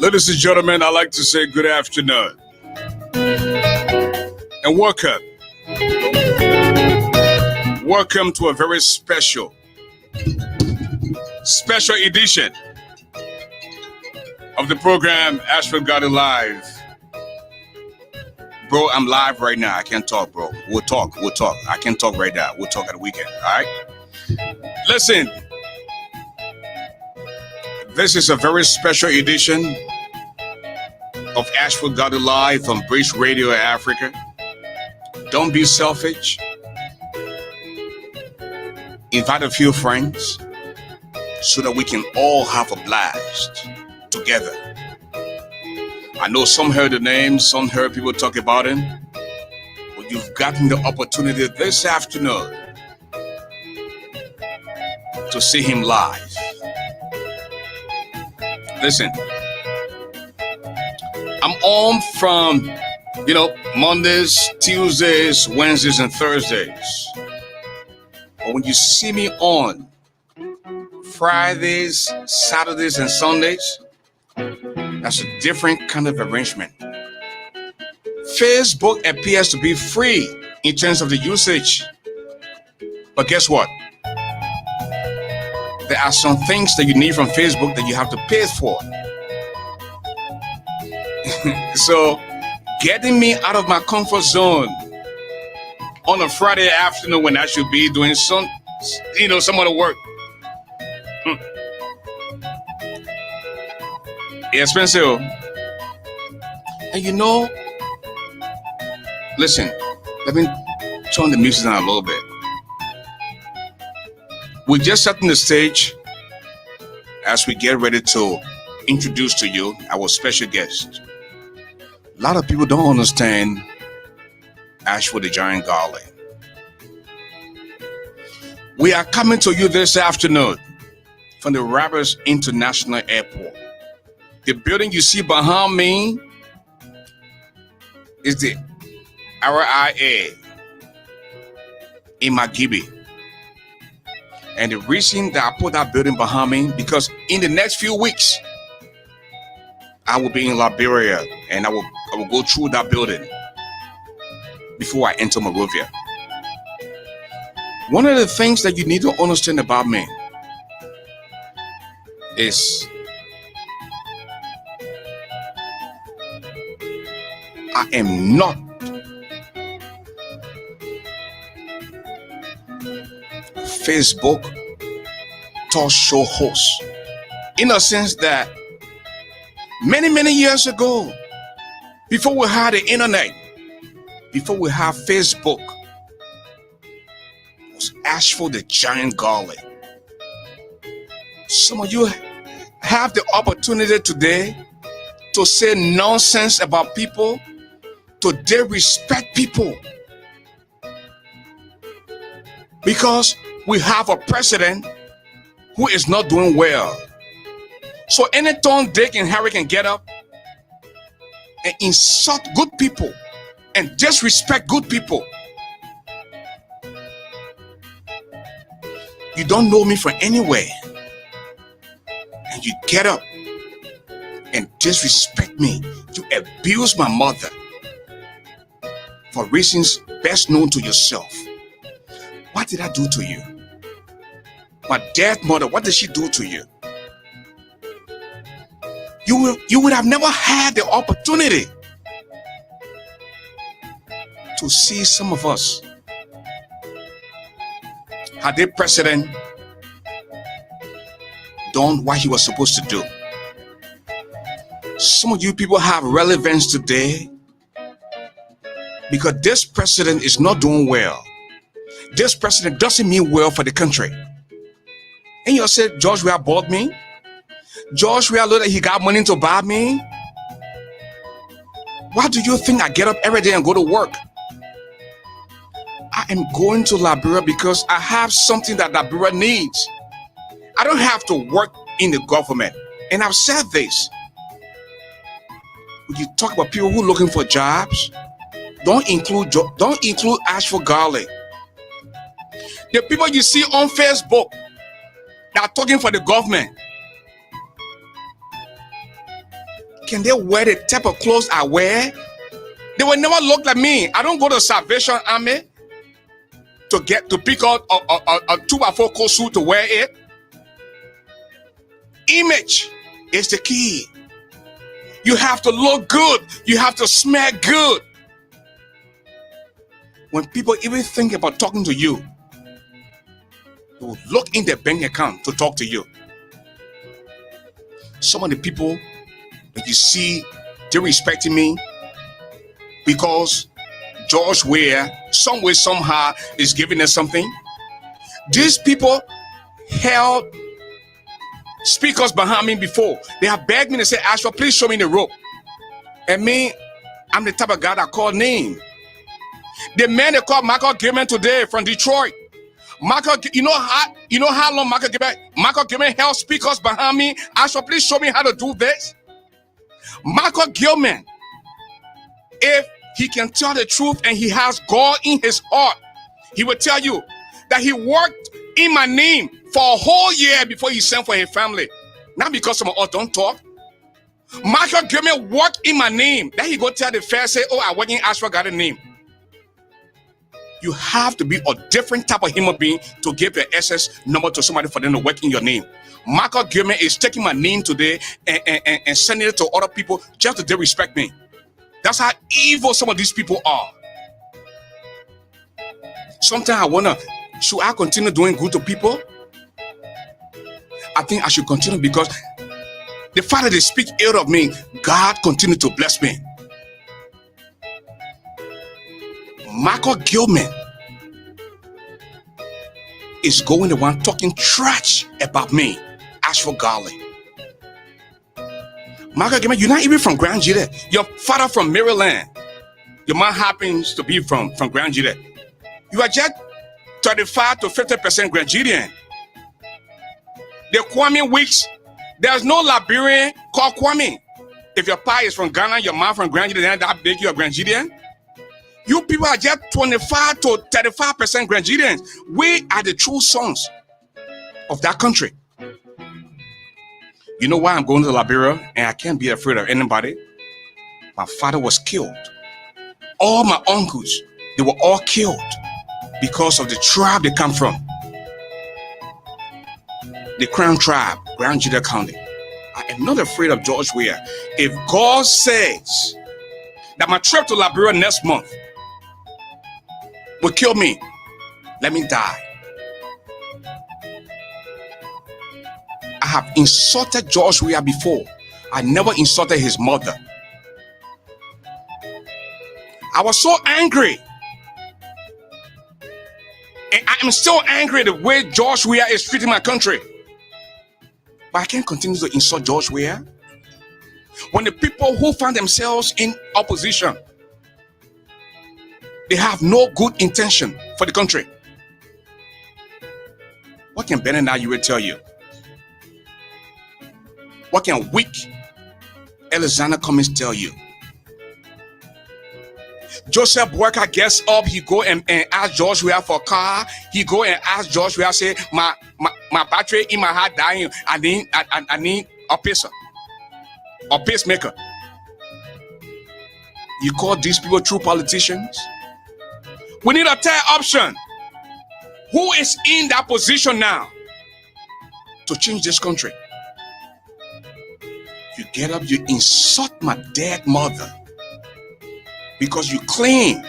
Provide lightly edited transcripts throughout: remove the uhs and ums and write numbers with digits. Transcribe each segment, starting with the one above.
Ladies and gentlemen, I'd like to say good afternoon and welcome. Welcome to a very special edition of the program ASHFORD GARLEY Live. Bro, I'm live right now. I can't talk, bro. We'll talk. I can't talk right now. We'll talk at the weekend, all right? Listen, this is a very special edition of ASHFORD GARLEY Live from BRIDGERADIO Africa. Don't be selfish. Invite a few friends so that we can all have a blast together. I know some heard the name, some heard people talk about him, but you've gotten the opportunity this afternoon to see him live. Listen, I'm on from, Mondays, Tuesdays, Wednesdays, and Thursdays. But when you see me on Fridays, Saturdays, and Sundays, that's a different kind of arrangement. Facebook appears to be free in terms of the usage. But guess what? There are some things that you need from Facebook that you have to pay for. So, getting me out of my comfort zone on a Friday afternoon when I should be doing some other work. Expensive. And listen, let me turn the music down a little bit. We're just setting the stage as we get ready to introduce to you our special guest. A lot of people don't understand ASHFORD the Giant Garley. We are coming to you this afternoon from the Rabbits International Airport. The building you see behind me is the RIA in Magibi. And the reason that I put that building behind me, because in the next few weeks, I will be in Liberia and I will go through that building before I enter Monrovia. One of the things that you need to understand about me is I am not Facebook talk show host, in a sense that many years ago, before we had the internet, before we had Facebook, it was ASHFORD the Giant Garley. Some of you have the opportunity today to say nonsense about people, to disrespect people, because we have a president who is not doing well. So anytime Dick and Harry can get up and insult good people and disrespect good people. You don't know me from anywhere, and you get up and disrespect me. You abuse my mother for reasons best known to yourself. What did I do to you? My dead mother, what did she do to you? You would have never had the opportunity to see some of us had the president done what he was supposed to do. Some of you people have relevance today because this president is not doing well. This president doesn't mean well for the country. And you said, George Weah bought me? George Weah know that he got money to buy me? Why do you think I get up every day and go to work? I am going to Liberia because I have something that Liberia needs. I don't have to work in the government. And I've said this. When you talk about people who are looking for jobs, don't include ASHFORD GARLEY. The people you see on Facebook that are talking for the government, Can they wear the type of clothes I wear? They will never look like me. I don't go to Salvation Army to pick out a 2x4 coat suit to wear it. Image is the key. You have to look good. You have to smell good. When people even think about talking to you, they will look in their bank account to talk to you. Some of the people that you see, they're respecting me because George Weah, some way, somehow, is giving them something. These people held speakers behind me before. They have begged me to say, ASHFORD, please show me the rope. And me, I'm the type of guy that call name. The man they called Michael Gilman today from Detroit. Michael, you know how long Michael Gilman held speakers behind me? ASHFORD, please show me how to do this. Michael Gilman, if he can tell the truth and he has God in his heart, he will tell you that he worked in my name for a whole year before he sent for his family. Not because some of us don't talk. Michael Gilman worked in my name. Then he go tell the fair, say, oh, I work in ASHFORD got a name. You have to be a different type of human being to give your SS number to somebody for them to work in your name. Michael Gilman is taking my name today and sending it to other people just to disrespect me. That's how evil some of these people are. Sometimes I wonder, should I continue doing good to people? I think I should continue because the fact that they speak ill of me, God continue to bless me. Michael Gilman is going the one talking trash about me. ASHFORD Garley. Michael Gilman, you're not even from Grand Judah. Your father from Maryland. Your mom happens to be from Grand Judah. You are just 35 to 50% Grand Judean. The Kwame Weeks, there's no Liberian called Kwame. If your pa is from Ghana, your mom from Grand Judah, then that make you a Grand Judean. You people are just 25 to 35% Grand Judeans. We are the true sons of that country. You know why I'm going to Liberia and I can't be afraid of anybody? My father was killed. All my uncles, they were all killed because of the tribe they come from. The Crown tribe, Grand Judah County. I am not afraid of George Weah. If God says that my trip to Liberia next month will kill me, let me die. I have insulted George Weah before. I never insulted his mother. I was so angry. And I am still angry the way George Weah is treating my country. But I can't continue to insult George Weah. When the people who find themselves in opposition, they have no good intention for the country. What can Bernard Ayure tell you? What can weak Alexander Cummings tell you? Joseph Boyka gets up, he go and ask George Weah for a car. He go and ask George Weah, say, my battery in my heart dying. I need a pacer, a pacemaker. You call these people true politicians? We need a third option. Who is in that position now to change this country? You get up, you insult my dead mother because you claim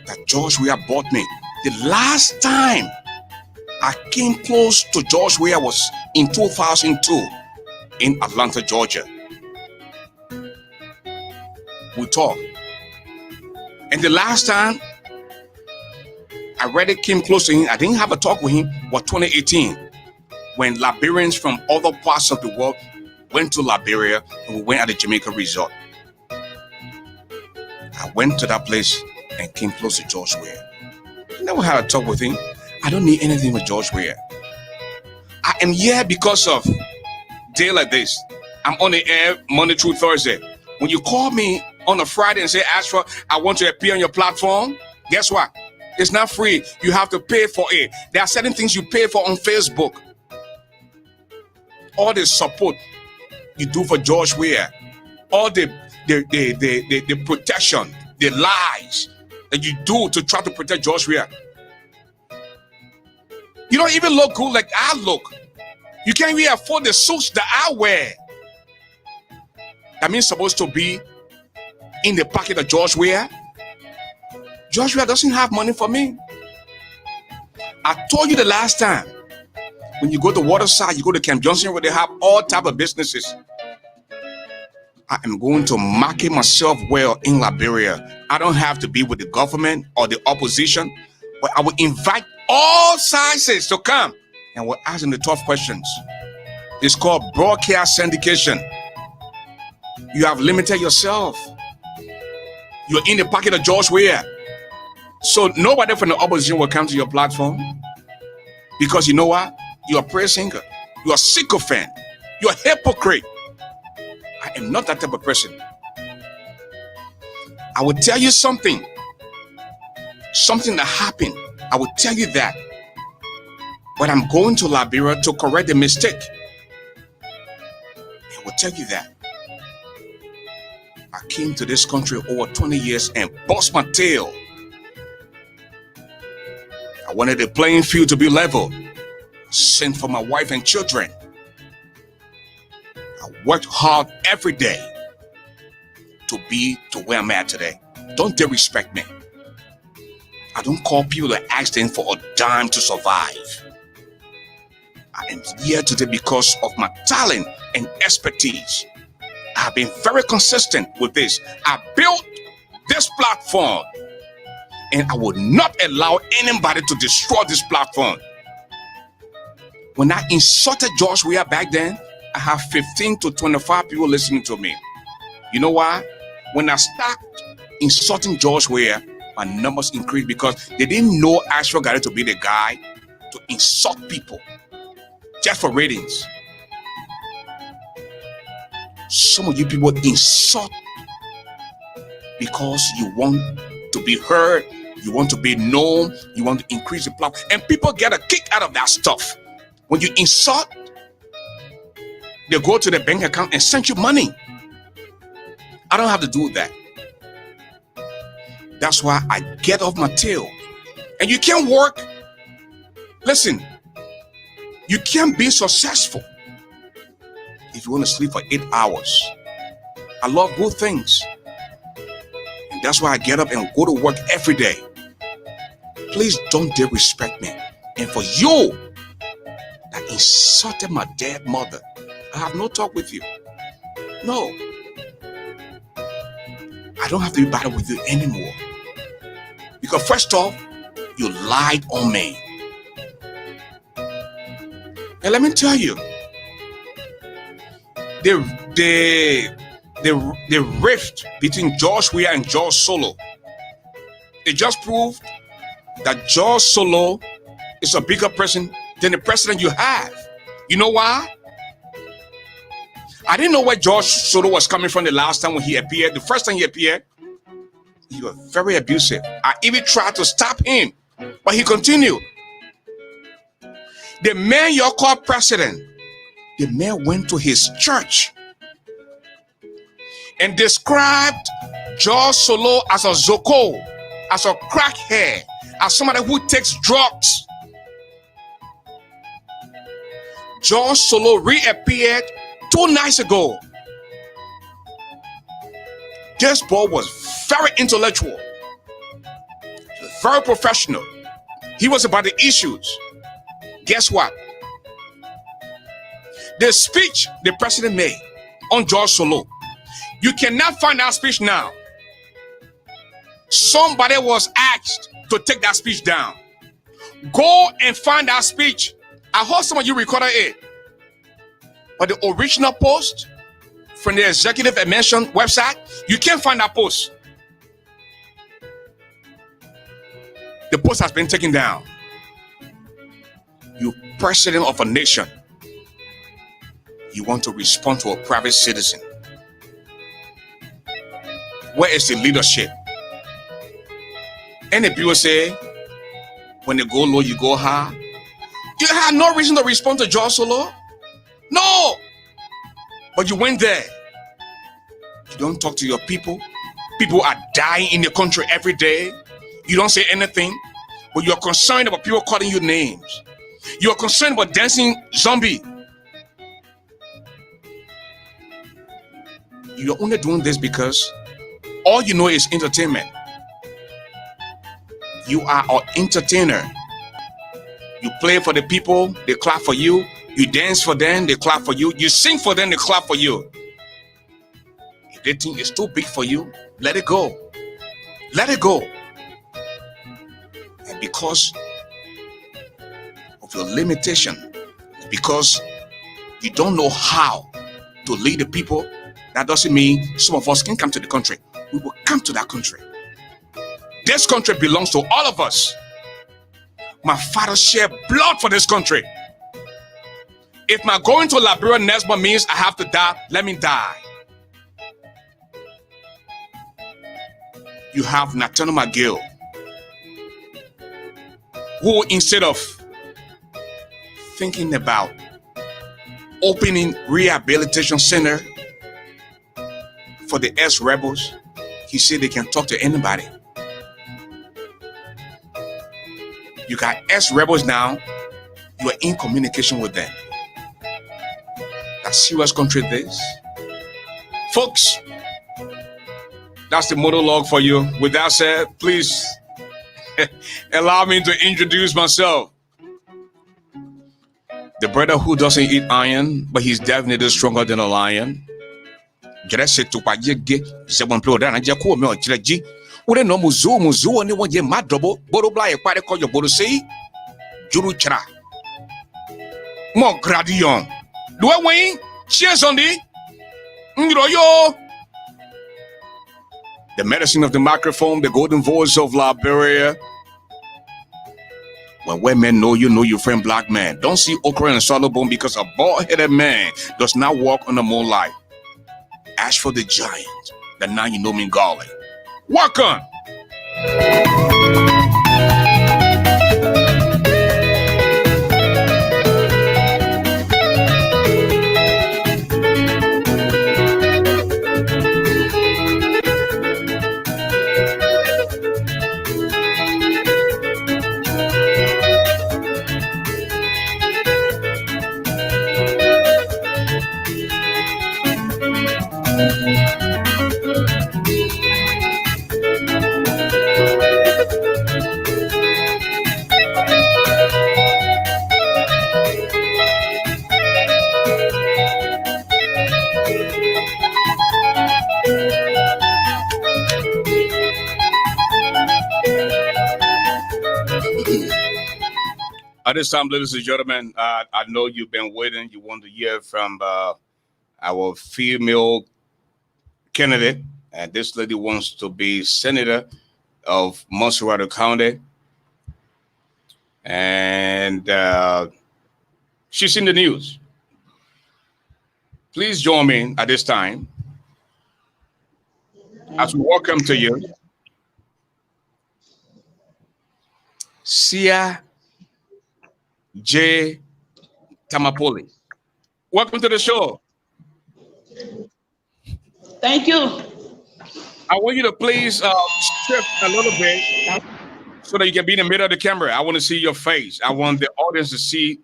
that George Weah bought me. The last time I came close to George Weah was in 2002 in Atlanta, Georgia. We talked. And the last time I really came close to him, I didn't have a talk with him, was 2018. When Liberians from other parts of the world went to Liberia and we went at the Jamaica resort. I went to that place and came close to George Weah. I never had a talk with him. I don't need anything with George Weah. I am here because of day like this. I'm on the air Monday through Thursday. When you call me on a Friday and say, ASHFORD, I want to appear on your platform, guess what? It's not free. You have to pay for it. There are certain things you pay for on Facebook. All the support you do for George Weah, all the protection, the lies that you do to try to protect George Weah. You don't even look good like I look. You can't even afford the suits that I wear. That means supposed to be in the pocket of George Weah. George Weah doesn't have money for me. I told you the last time, when you go to Waterside, you go to Camp Johnson, where they have all type of businesses. I am going to market myself well in Liberia. I don't have to be with the government or the opposition, but I will invite all sizes to come and we'll ask them the tough questions. It's called broadcast syndication. You have limited yourself. You're in the pocket of George Weah. So nobody from the opposition will come to your platform, because you know what? You're a praise singer. You're a sycophant. You're a hypocrite. I am not that type of person. I will tell you something that happened. I will tell you that. But I'm going to Liberia to correct the mistake. I will tell you that. I came to this country over 20 years and bust my tail. I wanted the playing field to be level. Sent for my wife and children. I worked hard every day to be to where I'm at today. Don't disrespect me. I don't call people to ask them for a dime to survive. I am here today because of my talent and expertise. I've been very consistent with this. I built this platform, and I will not allow anybody to destroy this platform. When I insulted George Weah back then, I have 15 to 25 people listening to me. You know why? When I start insulting George Weah, my numbers increased, because they didn't know ASHFORD GARLEY to be the guy to insult people just for ratings. Some of you people insult because you want to be heard, you want to be known, you want to increase the platform, and people get a kick out of that stuff. When you insult, they go to the bank account and send you money. I don't have to do that. That's why I get off my tail. And you can't work. Listen, you can't be successful if you want to sleep for 8 hours. I love good things. And that's why I get up and go to work every day. Please don't disrespect me. And for you that insulted my dead mother, I have no talk with you. No. I don't have to be battled with you anymore. Because first off, you lied on me. And let me tell you, the rift between George Weah and George Solo, it just proved that George Solo is a bigger person than the president you have. You know why? I didn't know where George Solo was coming from the last time when he appeared. The first time he appeared, he was very abusive. I even tried to stop him, but he continued. The man you call president, the man went to his church and described George Solo as a zoko, as a crackhead, as somebody who takes drugs. George Solo reappeared 2 nights ago. This boy was very intellectual, very professional. He was about the issues. Guess what? The speech the president made on George Solo, you cannot find that speech now. Somebody was asked to take that speech down. Go and find that speech. I hope some of you recorded it. But the original post from the executive admission website, you can't find that post. The post has been taken down. You president of a nation, you want to respond to a private citizen. Where is the leadership? And the people say, when they go low, you go high. You had no reason to respond to George Solo. No. But you went there. You don't talk to your people. People are dying in the country every day. You don't say anything, but you're concerned about people calling you names. You're concerned about dancing zombie. You're only doing this because all you know is entertainment. You are an entertainer. You play for the people, they clap for you. You dance for them, they clap for you. You sing for them, they clap for you. If they think it's too big for you, let it go. Let it go. And because of your limitation, because you don't know how to lead the people, that doesn't mean some of us can come to the country. We will come to that country. This country belongs to all of us. My father shed blood for this country. If my going to Liberia next month means I have to die, let me die. You have Nathaniel McGill, who instead of thinking about opening rehabilitation center for the ex-rebels, he said they can talk to anybody. You got ex-rebels now, you are in communication with them. That's serious country this. Folks, that's the monologue for you. With that said, please allow me to introduce myself. The brother who doesn't eat iron, but he's definitely stronger than a lion. Ure no muzu ni wonje madobo boro bla e pare ko yo boro sei juru chra mo gradion do we cheers on the yo. The medicine of the microphone, the golden voice of Liberia. When women know your friend black man. Don't see okra and swallow bone because a bald-headed man does not walk on the moonlight. Ashford the giant, the now you know me Garley. Welcome. At this time, ladies and gentlemen, I know you've been waiting. You want to hear from our female candidate, and this lady wants to be senator of MONTSERRADO County, and she's in the news. Please join me at this time as we welcome to you, SIAH TANDANPOLIE. Welcome to the show. Thank you. I want you to please shift a little bit so that you can be in the middle of the camera. I want to see your face. I want the audience to see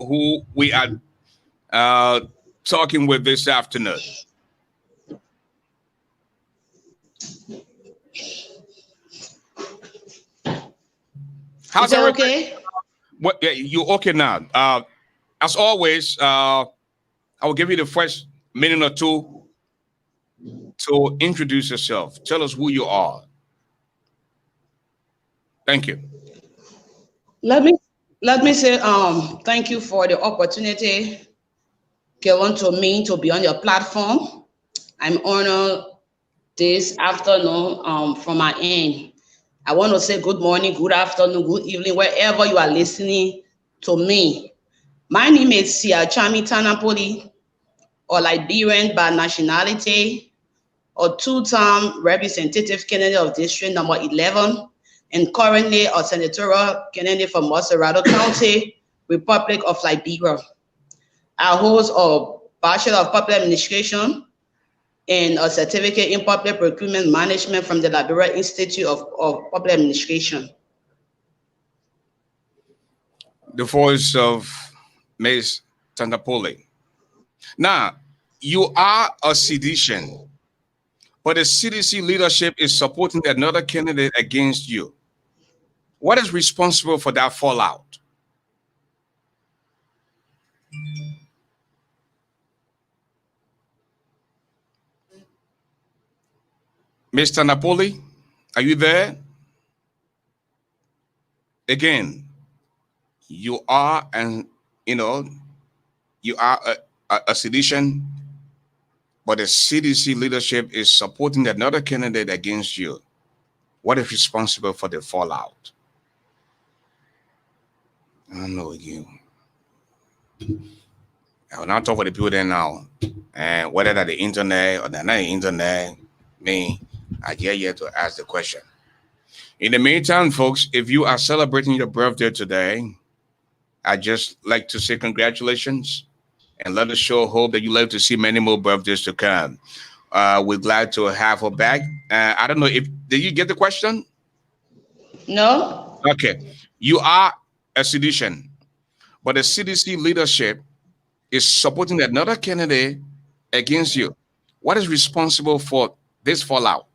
who we are talking with this afternoon. How's that okay? What? Yeah, you're okay now. As always, I will give you the first minute or two to introduce yourself. Tell us who you are. Thank you. Let me say thank you for the opportunity given to me to be on your platform. I'm honored this afternoon from my end. I want to say good morning, good afternoon, good evening, wherever you are listening to me. My name is SIAH TANDANPOLIE, or Liberian by nationality, a two-term representative candidate of District number 11, and currently a senatorial candidate for MONTSERRADO County, Republic of Liberia. I hold a Bachelor of Public Administration and a certificate in Public Procurement Management from the Liberia Institute of Public Administration. The voice of Ms. TANDANPOLIE. Now, you are a citizen, but the CDC leadership is supporting another candidate against you. What is responsible for that fallout? Ms. TANDANPOLIE, are you there? Again, you are, you are a citizen, but the CDC leadership is supporting another candidate against you. What is responsible for the fallout? I don't know you. I will not talk for the people there now. And whether that the internet or they're not the internet, I dare you to ask the question. In the meantime, folks, if you are celebrating your birthday today, I just like to say congratulations and let us show hope that you live to see many more birthdays to come. We're glad to have her back. I don't know did you get the question? No. Okay. You are a citizen, but the CDC leadership is supporting another candidate against you. What is responsible for this fallout?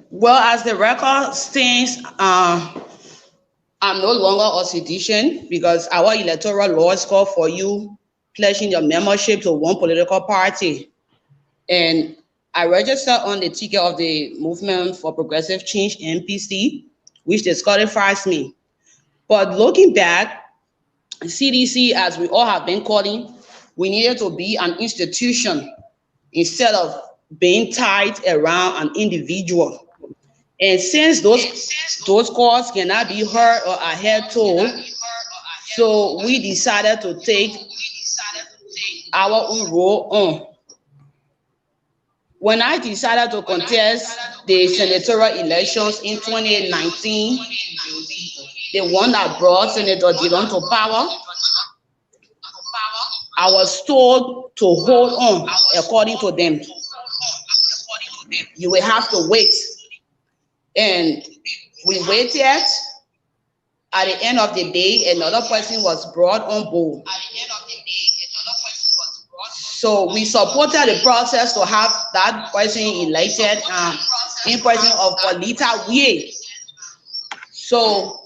Well, as the record stands, I'm no longer a citizen because our electoral laws call for you pledging your membership to one political party. And I registered on the ticket of the Movement for Progressive Change, MPC, which disqualifies me. But looking back, CDC, as we all have been calling, we needed to be an institution instead of being tied around an individual. And since those calls cannot be heard or adhered to, so we decided to take our own role on. When I decided to contest the senatorial elections in 2019, the one that brought Senator Dillon to power, I was told to hold on according to them. You will have to wait. And we waited. At the end of the day, another person was brought on board. So we supported the process to have that person elected in person of Polita Wie. So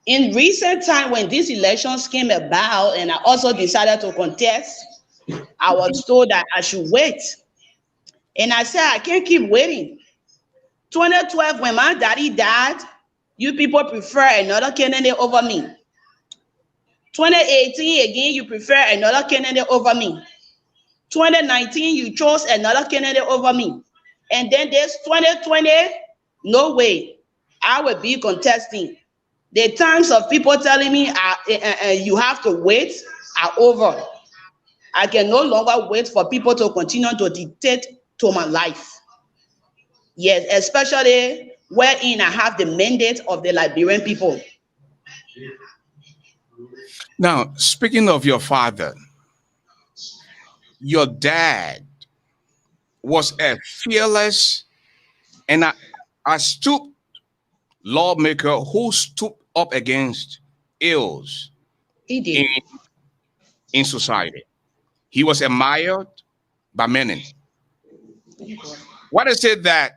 in recent time, when these elections came about and I also decided to contest, I was told that I should wait. And I said, I can't keep waiting. 2012, when my daddy died, you people prefer another candidate over me. 2018, again, you prefer another candidate over me. 2019, you chose another candidate over me. And then this 2020, no way, I will be contesting. The times of people telling me you have to wait are over. I can no longer wait for people to continue to dictate to my life. Yes, especially wherein I have the mandate of the Liberian people. Now, speaking of your father, your dad was a fearless and astute lawmaker who stood up against ills in society. He was admired by many. What is it that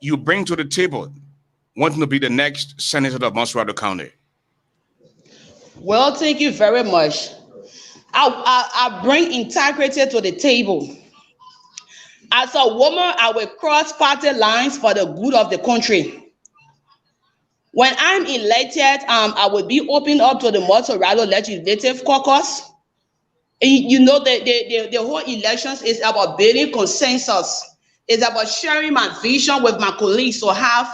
you bring to the table wanting to be the next senator of MONTSERRADO County? Well, thank you very much. I bring integrity to the table. As a woman, I will cross party lines for the good of the country. When I'm elected, I will be open up to the MONTSERRADO Legislative Caucus. You know, the whole elections is about building consensus. It's about sharing my vision with my colleagues to have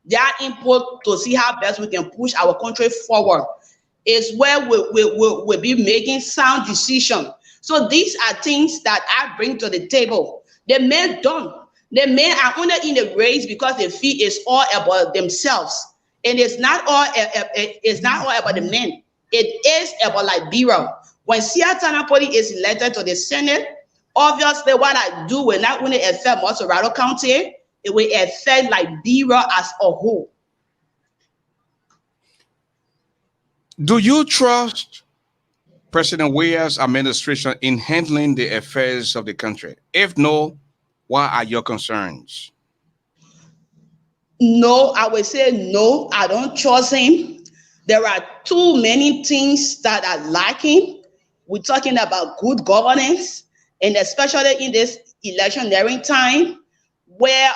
their input to see how best we can push our country forward. It's where we'll be making sound decisions. So these are things that I bring to the table. The men don't. The men are only in the race because they feel it's all about themselves. And it's not all about the men. It is about Liberia. When SIAH TANDANPOLIE is elected to the Senate, obviously what I do will not only affect MONTSERRADO County, it will affect Liberia as a whole. Do you trust President Weah's administration in handling the affairs of the country? If no, what are your concerns? No, I will say no, I don't trust him. There are too many things that are lacking. We're talking about good governance, and especially in this electioneering time where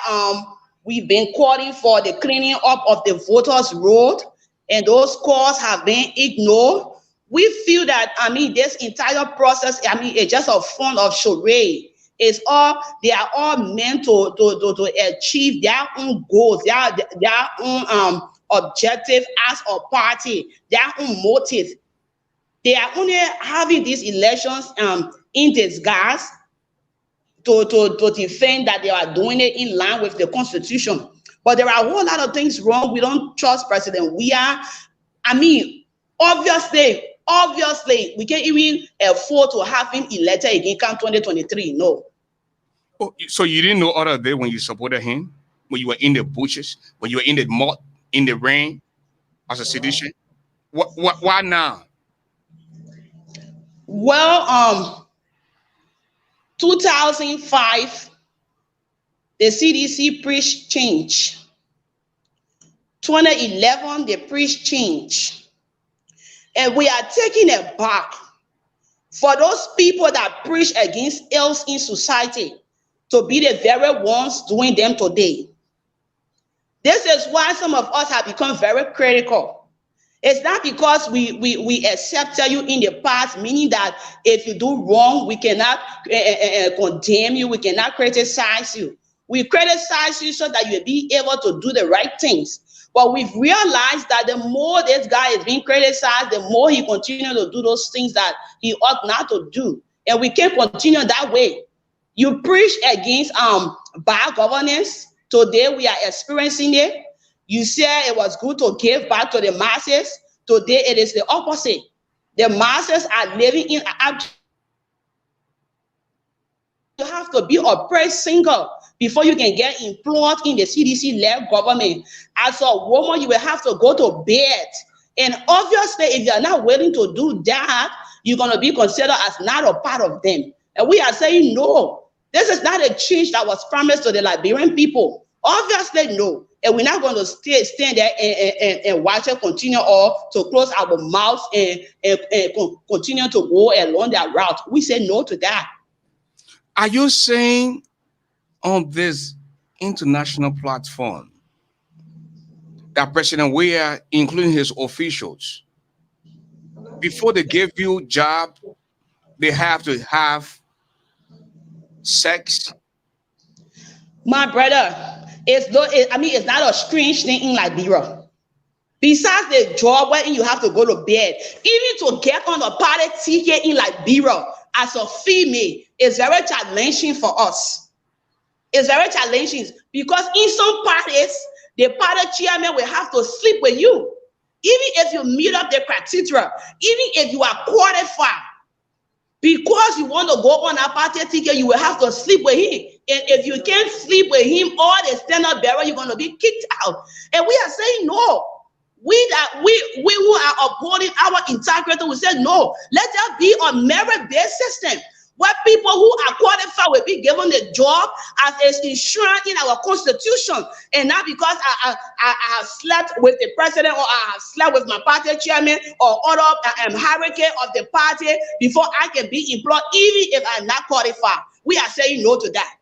we've been calling for the cleaning up of the voters' roll, and those calls have been ignored. We feel that, this entire process, it's just a form of charade. They are all meant to achieve their own goals, their own objective as a party, their own motive. They are only having these elections in disguise to defend that they are doing it in line with the Constitution. But there are a whole lot of things wrong. We don't trust President Weah. Obviously, we can't even afford to have him elected again come 2023. No. Oh, so you didn't know other day when you supported him, when you were in the bushes, when you were in the mud, in the rain, as a citizen? Why now? Well, 2005, the CDC preached change. 2011, they preached change. And we are taking it back for those people that preach against ills in society to be the very ones doing them today. This is why some of us have become very critical. It's not because we accepted you in the past, meaning that if you do wrong, we cannot condemn you, we cannot criticize you. We criticize you so that you'll be able to do the right things. But we've realized that the more this guy is being criticized, the more he continues to do those things that he ought not to do. And we can't continue that way. You preach against bad governance. Today we are experiencing it. You said it was good to give back to the masses. Today it is the opposite. The masses are living in you have to be oppressed single before you can get employed in the CDC-led government. As a woman, you will have to go to bed. And obviously, if you are not willing to do that, you're going to be considered as not a part of them. And we are saying, no, this is not a change that was promised to the Liberian people. Obviously, no. And we're not going to stand there and watch it continue, or to close our mouths and continue to go along that route. We say no to that. Are you saying on this international platform that President Weah, including his officials, before they give you job, they have to have sex? My brother, it's not a strange thing in Liberia. Besides the job where you have to go to bed, even to get on a party ticket in Liberia as a female is very challenging for us. It's very challenging because in some parties, the party chairman will have to sleep with you. Even if you meet up the criteria, even if you are qualified, because you want to go on a party ticket, you will have to sleep with him. And if you can't sleep with him or the standard bearer, you're going to be kicked out. And we are saying no. We who are upholding our integrity, we say no. Let there be a merit-based system where people who are qualified will be given the job as is enshrined in our constitution, and not because I have slept with the president, or I have slept with my party chairman or other hierarchy of the party before I can be employed, even if I'm not qualified. We are saying no to that.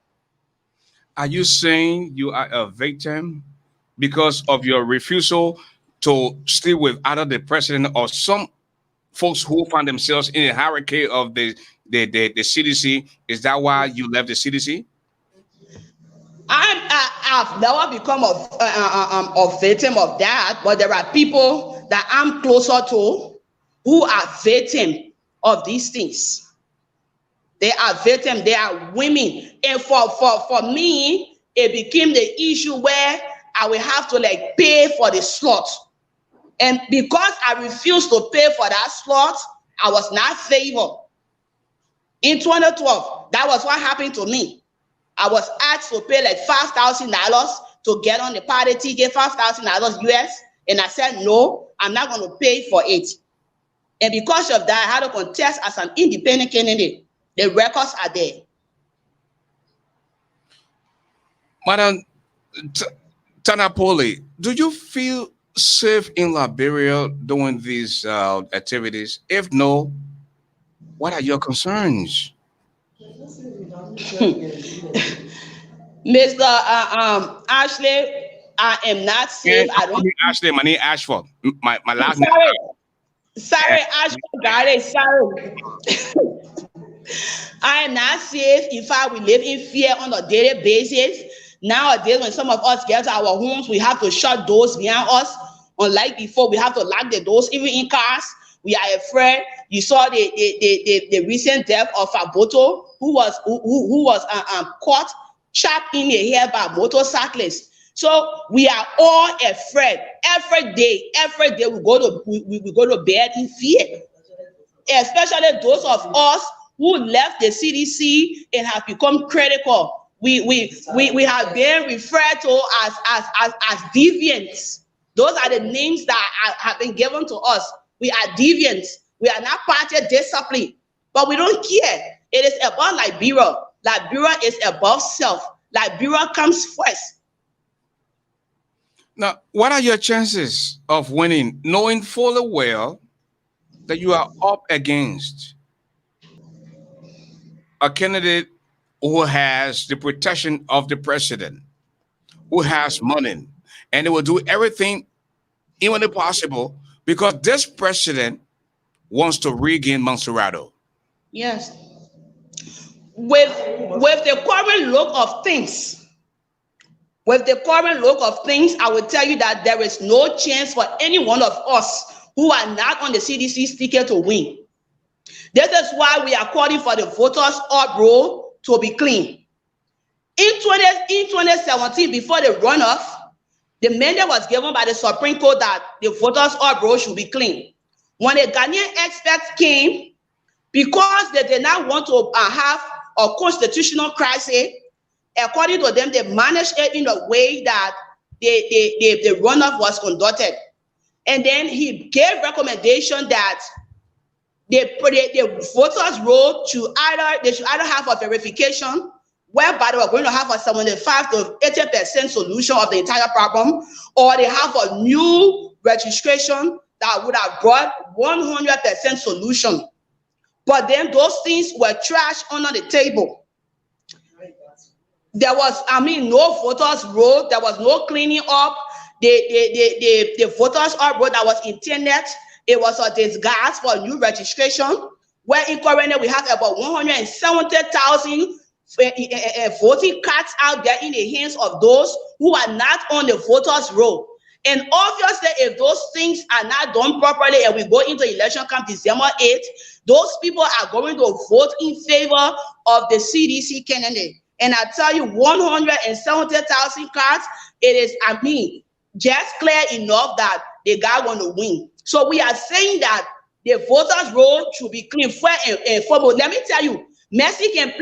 Are you saying you are a victim because of your refusal to sleep with either the president or some folks who find themselves in the hierarchy of the CDC? Is that why you left the CDC? I've never become a victim of that, but there are people that I'm closer to who are victim of these things. They are victim. They are women, and for me, it became the issue where I will have to pay for the slot. And because I refused to pay for that slot, I was not favored. In 2012, that was what happened to me. I was asked to pay like $5,000 to get on the party ticket, $5,000 US, and I said, no, I'm not going to pay for it. And because of that, I had to contest as an independent candidate. The records are there. Madam TANDANPOLIE, do you feel safe in Liberia doing these activities? If no, what are your concerns? Mr. Ashley, I am not safe. I don't. Ashley, my name is Ashford. My last name. Sorry, ASHFORD GARLEY. Sorry. I am not safe. In fact, we live in fear on a daily basis. Nowadays, when some of us get to our homes, we have to shut doors behind us. Unlike before, we have to lock the doors. Even in cars, we are afraid. You saw the recent death of Aboto, who was caught trapped in the hair by motorcyclists. So we are all afraid. Every day we go to bed in fear. Especially those of us who left the CDC and have become critical. We have been referred to as deviants. Those are the names that have been given to us. We are deviants. We are not party discipline, but we don't care. It is about Liberia. Liberia is above self. Liberia comes first. Now, what are your chances of winning, knowing fully well that you are up against a candidate who has the protection of the president, who has money, and they will do everything humanly possible because this president wants to regain MONTSERRADO? Yes. With the current look of things, I will tell you that there is no chance for any one of us who are not on the CDC's ticket to win. This is why we are calling for the voters' uproar to be clean. In 2017, before the runoff, the mandate was given by the Supreme Court that the voters' uproar should be clean. When the Ghanaian experts came, because they did not want to have a constitutional crisis, according to them, they managed it in a way that the runoff was conducted. And then he gave recommendation that the voters' roll should either have a verification, whereby they were going to have a 75 to 80% solution of the entire problem, or they have a new registration that would have brought 100% solution. But then those things were trashed under the table. There was, no voters' roll. There was no cleaning up. The voters' roll that was intended, it was a disguise for new registration, where in currently we have about 170,000 voting cards out there in the hands of those who are not on the voters' roll. And obviously, if those things are not done properly and we go into election camp December 8th, those people are going to vote in favor of the CDC candidate. And I tell you, 170,000 cards, it is, just clear enough that the guy want to win. So we are saying that the voters' roll should be clean, fair and foremost. Let me tell you, Messi can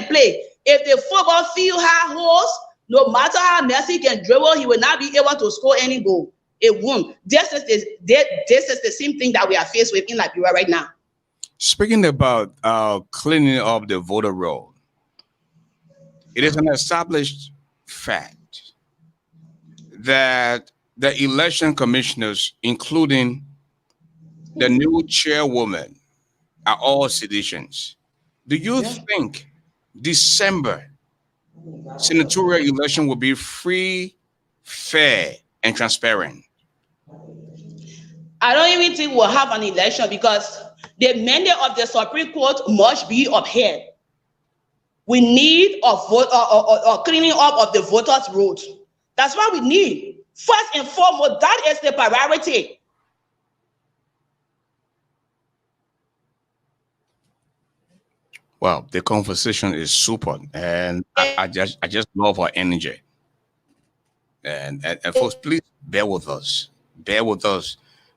play. If the football field has holes, no matter how Messi can dribble, he will not be able to score any goal. It won't. This is the same thing that we are faced with in Liberia right now. Speaking about cleaning up the voter roll, it is an established fact that the election commissioners, including the new chairwoman, are all citizens. Do you think December senatorial election will be free, fair, and transparent? I don't even think we'll have an election because the mandate of the Supreme Court must be upheld. We need a cleaning up of the voters' roll. That's what we need. First and foremost, that is the priority. Well, the conversation is super, and I just love our energy. And folks, please bear with us.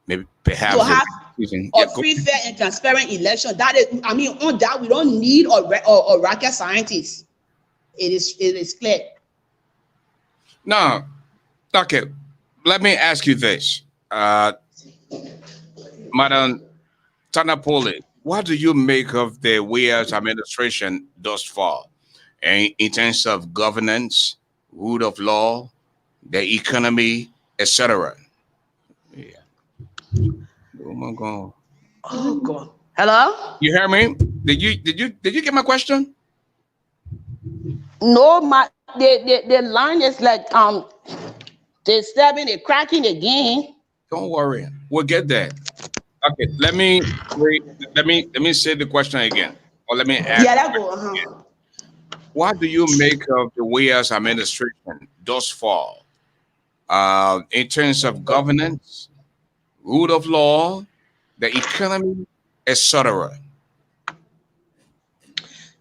Maybe perhaps Yeah, of free, fair, and transparent election. That is, I mean, on that we don't need or rocket scientists. It is clear. now, okay, let me ask you this, Madam TANDANPOLIE, what do you make of the WEA's administration thus far, in terms of governance, rule of law, the economy, etc.? Yeah. Oh my God. Oh God. Hello? You hear me? Did you get my question? No, the line is like they're stabbing, they're cracking again. Don't worry, we'll get there. Okay, let me say the question again, or let me ask Yeah, the that go. question again. What do you make of the WEA's administration thus far, in terms of governance, rule of law, the economy, etc.?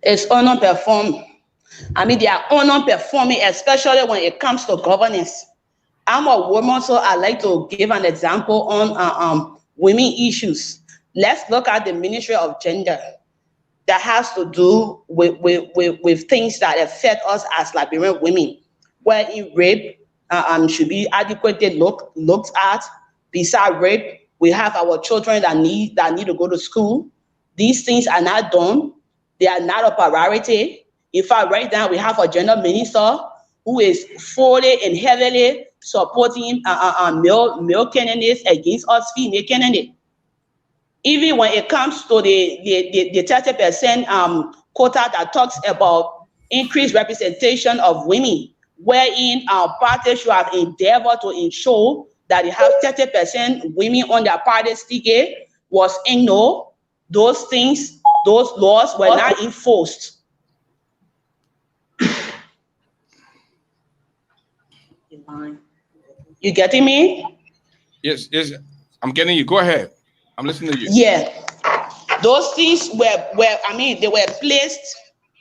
It's underperforming. I mean, they are underperforming, especially when it comes to governance. I'm a woman, so I like to give an example on women issues. Let's look at the Ministry of Gender. That has to do with things that affect us as Liberian women, where in rape should be adequately looked at. Beside rape, we have our children that need to go to school. These things are not done. They are not a priority. In fact, right now we have a gender minister who is fully and heavily supporting male candidates against us female candidates. Even when it comes to the 30% quota that talks about increased representation of women, wherein our party should have endeavored to ensure that they have 30% women on their party's ticket, was ignored. Those things, those laws were not enforced. You getting me? Yes, yes, I'm getting you. Go ahead. I'm listening to you. Yeah. Those things were I mean, they were placed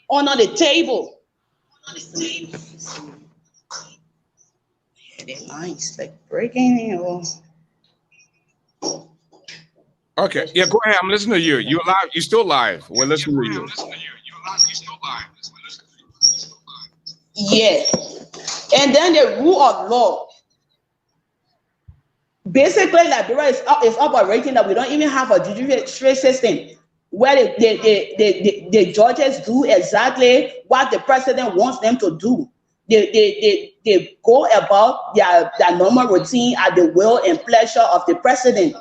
under the table. The line's like breaking, Okay, yeah, go ahead. I'm listening to you. You live? You still live? We're listening to you. Yeah. And then the rule of law. Basically, Liberia is operating that we don't even have a judicial system where the judges do exactly what the president wants them to do. They go about their normal routine at the will and pleasure of the president.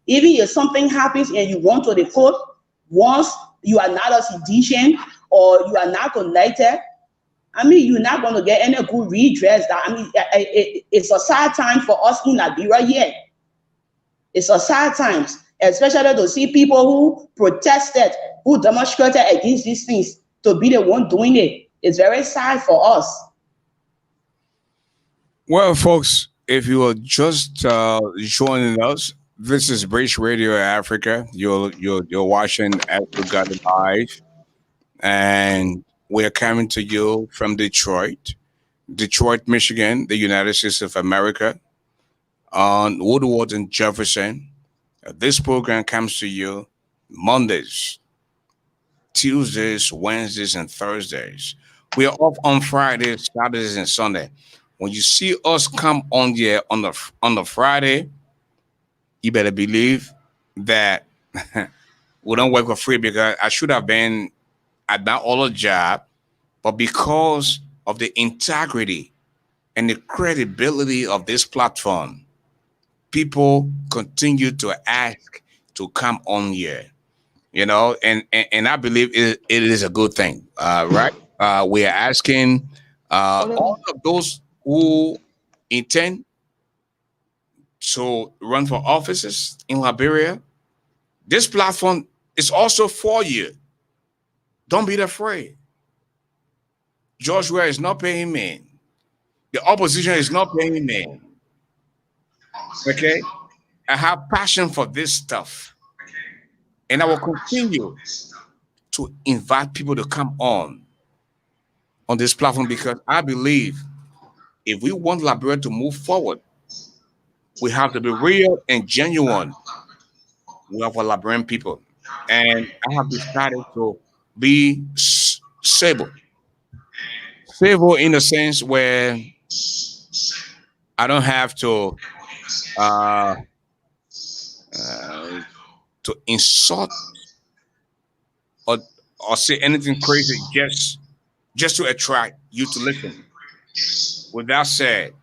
Even if something happens and you run to the court, once you are not a citizen or you are not connected, I mean, you're not going to get any good redress. I mean, it's a sad time for us in Liberia yet. It's a sad times, especially to see people who protested, who demonstrated against these things, to be the one doing it. It's very sad for us. Well, folks, if you are just joining us, this is BRIDGERADIO Africa. You're watching ASHFORD GARLEY live, and we're coming to you from Detroit, Michigan, the United States of America, on Woodward and Jefferson. This program comes to you Mondays, Tuesdays, Wednesdays, and Thursdays. We are off on Fridays, Saturdays, and Sunday. When you see us come on here on the Friday, you better believe that we don't work for free, because I should have been at my other job, but because of the integrity and the credibility of this platform, people continue to ask to come on here. And I believe it is a good thing, right? We are asking all of those who intend to run for offices in Liberia. This platform is also for you. Don't be afraid. Joshua is not paying me. The opposition is not paying me. Okay? I have passion for this stuff. And I will continue to invite people to come on this platform, because I believe if we want Liberia to move forward, we have to be real and genuine We are for Liberian people. And I have decided to be civil. Civil in the sense where I don't have uh, uh, to insult or or say anything crazy just to attract you to listen. With that said,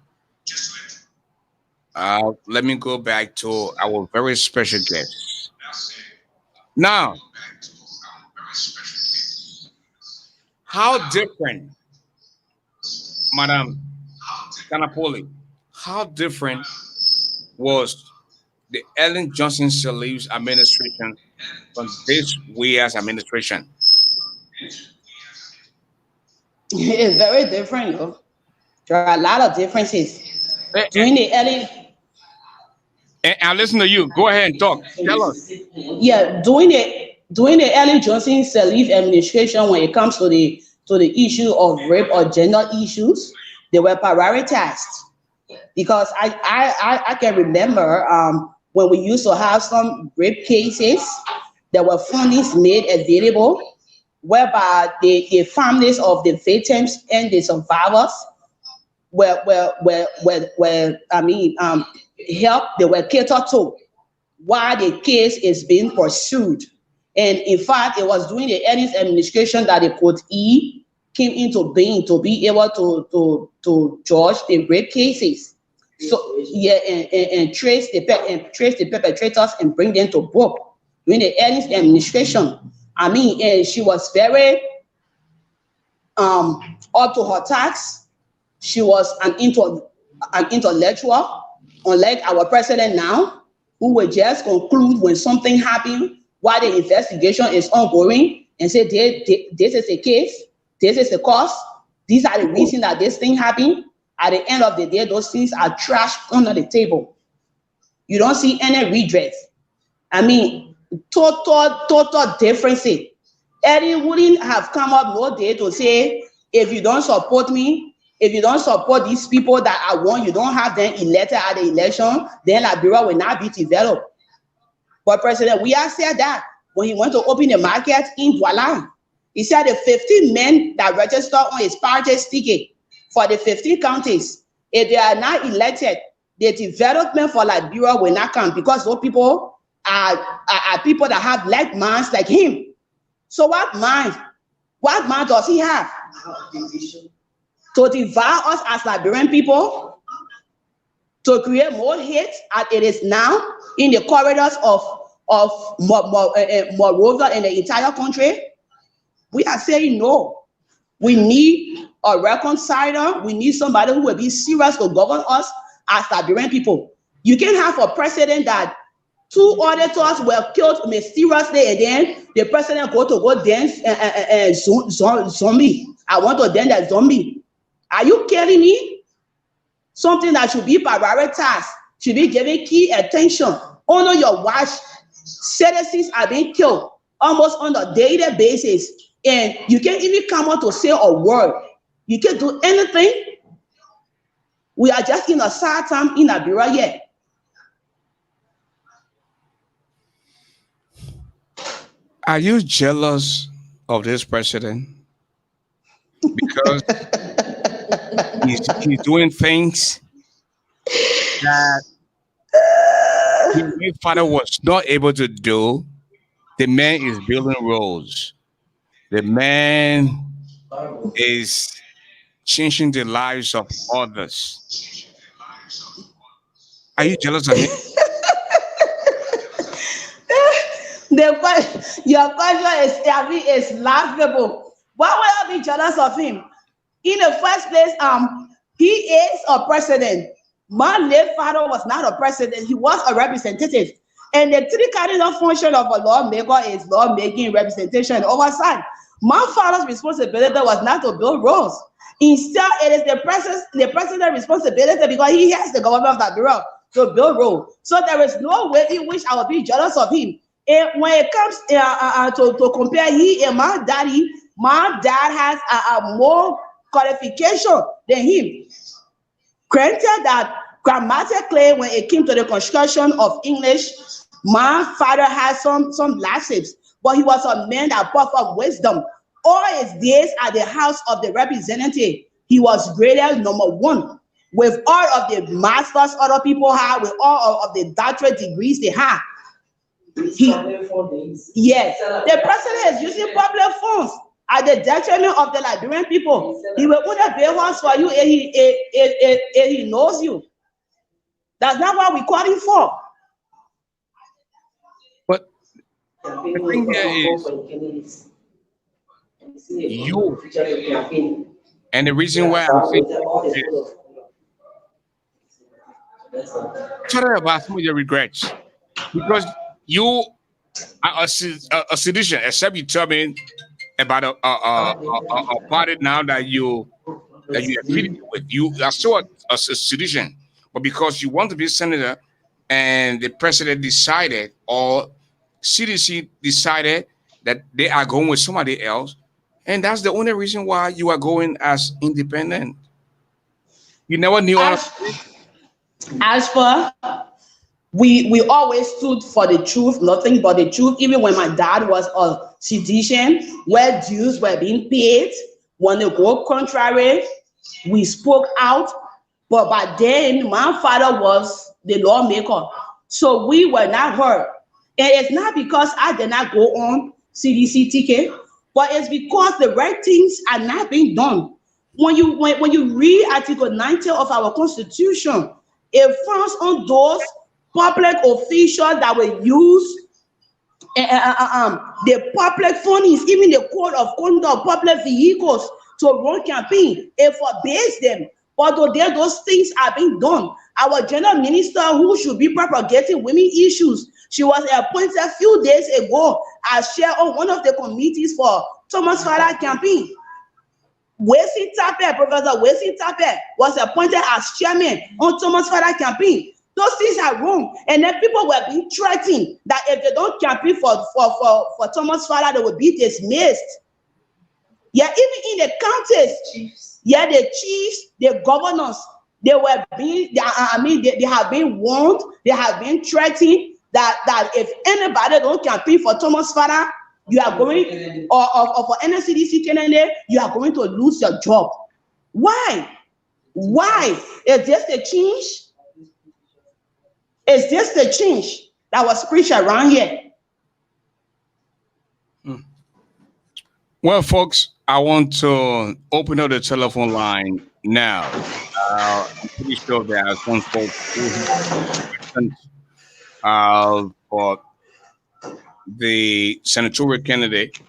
let me go back to our very special guest. Now, how different, Madam Tanapoli, how different was the Ellen Johnson Sirleaf's administration from this Weah's administration? It's very different, though. There are a lot of differences. And, During the early, I listen to you. Go ahead and talk. Tell us. yeah, during the early Johnson Sirleaf administration, when it comes to the issue of rape or gender issues, they were prioritized. Because I can remember when we used to have some rape cases, there were fundings made available whereby the families of the victims and the survivors were help, they were catered to while the case is being pursued. And in fact, it was during the Ennis administration that the Code E came into being to be able to judge the rape cases. So yeah, and trace the perpetrators and bring them to book. During the Ennis administration, and she was very up to her task. She was an intellectual, unlike our president now, who will just conclude when something happened while the investigation is ongoing and say, this is the case, this is the cause, these are the reasons that this thing happened. At the end of the day, those things are trashed under the table. You don't see any redress. Total differences. Eddie wouldn't have come up no day to say, if you don't support me, if you don't support these people that I want, you don't have them elected at the election, then Liberia will not be developed. But President Weah said that when he went to open the market in Douala. He said the 15 men that registered on his party ticket for the 15 counties, if they are not elected, the development for Liberia will not come because those people are people that have like minds like him. So what mind does he have? To divide us as Liberian people, to create more hate as it is now in the corridors of Monrovia and the entire country. We are saying no. We need a reconciler. We need somebody who will be serious to govern us as Liberian people. You can't have a president that 2 auditors were killed mysteriously and then the president go dance zombie. I want to dance that zombie. Are you kidding me? Something that should be prioritized, should be given key attention. Under your watch, citizens are being killed almost on a daily basis. And you can't even come out to say a word. You can't do anything. We are just in a sad time in Liberia yet. Are you jealous of this president? Because he's doing things that his father was not able to do. The man is building roads. The man is changing the lives of others. Are you jealous of him? Your question is laughable. Why would I be jealous of him? In the first place, he is a president. My late father was not a president, he was a representative. And the three cardinal function of a lawmaker is lawmaking, representation, and oversight. My father's responsibility was not to build roads. Instead, it is the president's responsibility because he has the government of the bureau to build roads. So there is no way in which I will be jealous of him. And when it comes to compare he and my dad has more qualification than him. Granted that grammatically, when it came to the construction of English My father had some lapses, but he was a man that brought forth wisdom. All his days at the House of the Representative, he was graded number one. With all of the masters other people have, with all of the doctorate degrees they have. Yes, the president is using public funds at the detriment of the Liberian people. He will put a bill horse for you if he knows you. That's not what we call him for. But the thing here is you, and the reason why I'm saying this, talking about some of your regrets, because you are a sedition, except you tell me about a party now that you affiliated with. You are still a sedition, but because you want to be senator, and the president decided, or CDC decided that they are going with somebody else, and that's the only reason why you are going as independent. You never knew all of this. As for we always stood for the truth, nothing but the truth. Even when my dad was a citizen, where dues were being paid, when they go contrary, we spoke out. But by then, my father was the lawmaker, so we were not heard. And it's not because I did not go on CDC ticket, but it's because the right things are not being done. When you read Article 90 of our Constitution, it frowns on those public officials that will use the public fundings, even the code of conduct, public vehicles to run campaign. It forbids them. But today, those things are being done. Our general minister, who should be propagating women issues, she was appointed a few days ago as chair of one of the committees for Thomas Father campaign. Wesley Tapper, Professor Wesley Tapper, was appointed as chairman on Thomas Father campaign. Those things are wrong. And then people were being threatened that if they don't campaign for Thomas Father, they will be dismissed. Yeah, even in the counties, yeah, the chiefs, the governors, they were being, they have been warned, they have been threatened that if anybody don't campaign for Thomas Father, you are going, or for NCDC candidate, you are going to lose your job. Why? Why? Is this the change? Is this the change that was preached around here? Well, folks, I want to open up the telephone line now. I'm pretty sure there's some folks who have questions for the senatorial candidate,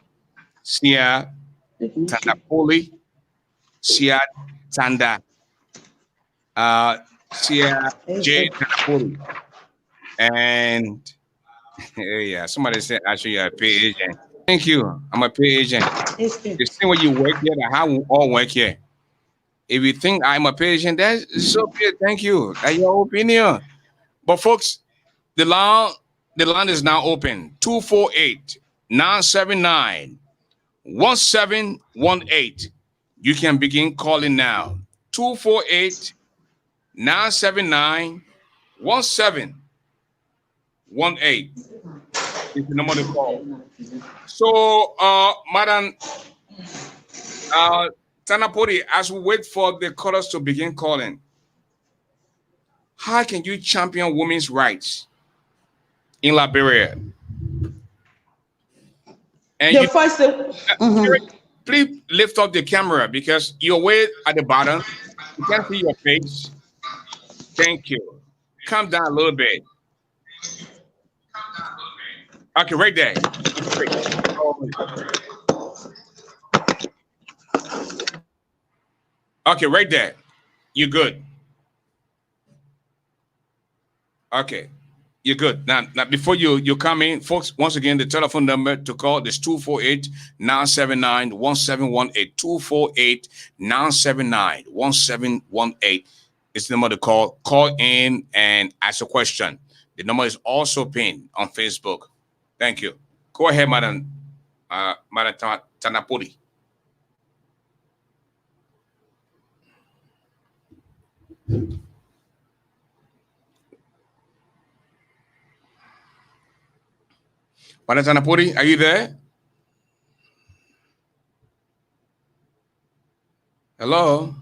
SIAH TANDANPOLIE, SIAH Tanda, SIAH J TANDANPOLIE. And yeah, somebody said actually you're a pay agent. Thank you. I'm a pay agent. The same way you work here, that how we all work here. If you think I'm a pay agent, that's so good. Thank you. That's your opinion. But folks, the line is now open. 248-979-1718. You can begin calling now. 248-979-1718 is the number to call. So, Madam TANDANPOLIE, as we wait for the callers to begin calling, how can you champion women's rights in Liberia? And the first thing, please lift up the camera because you're way at the bottom. You can't see your face. Thank you. Calm down a little bit. Okay, right there. Okay, right there. You're good. Okay, you're good. Now before you come in, folks, once again, the telephone number to call is 248-979-1718. 248-979-1718 is the number to call. Call in and ask a question. The number is also pinned on Facebook. Thank you. Go ahead, Madam TANDANPOLIE. Tandanpolie, are you there? Hello?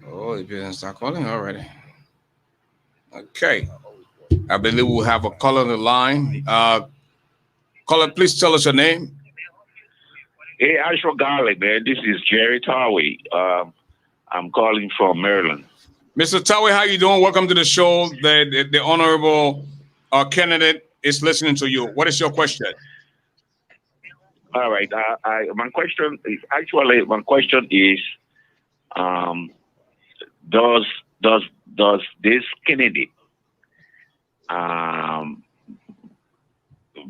Oh, it didn't start calling already. Okay. I believe we'll have a caller on the line. Caller, please tell us your name. Hey, ASHFORD GARLEY, man. This is Jerry Tarway. I'm calling from Maryland. Mr. Tawe, how you doing? Welcome to the show. The honorable candidate is listening to you. What is your question? All right. My question is does this candidate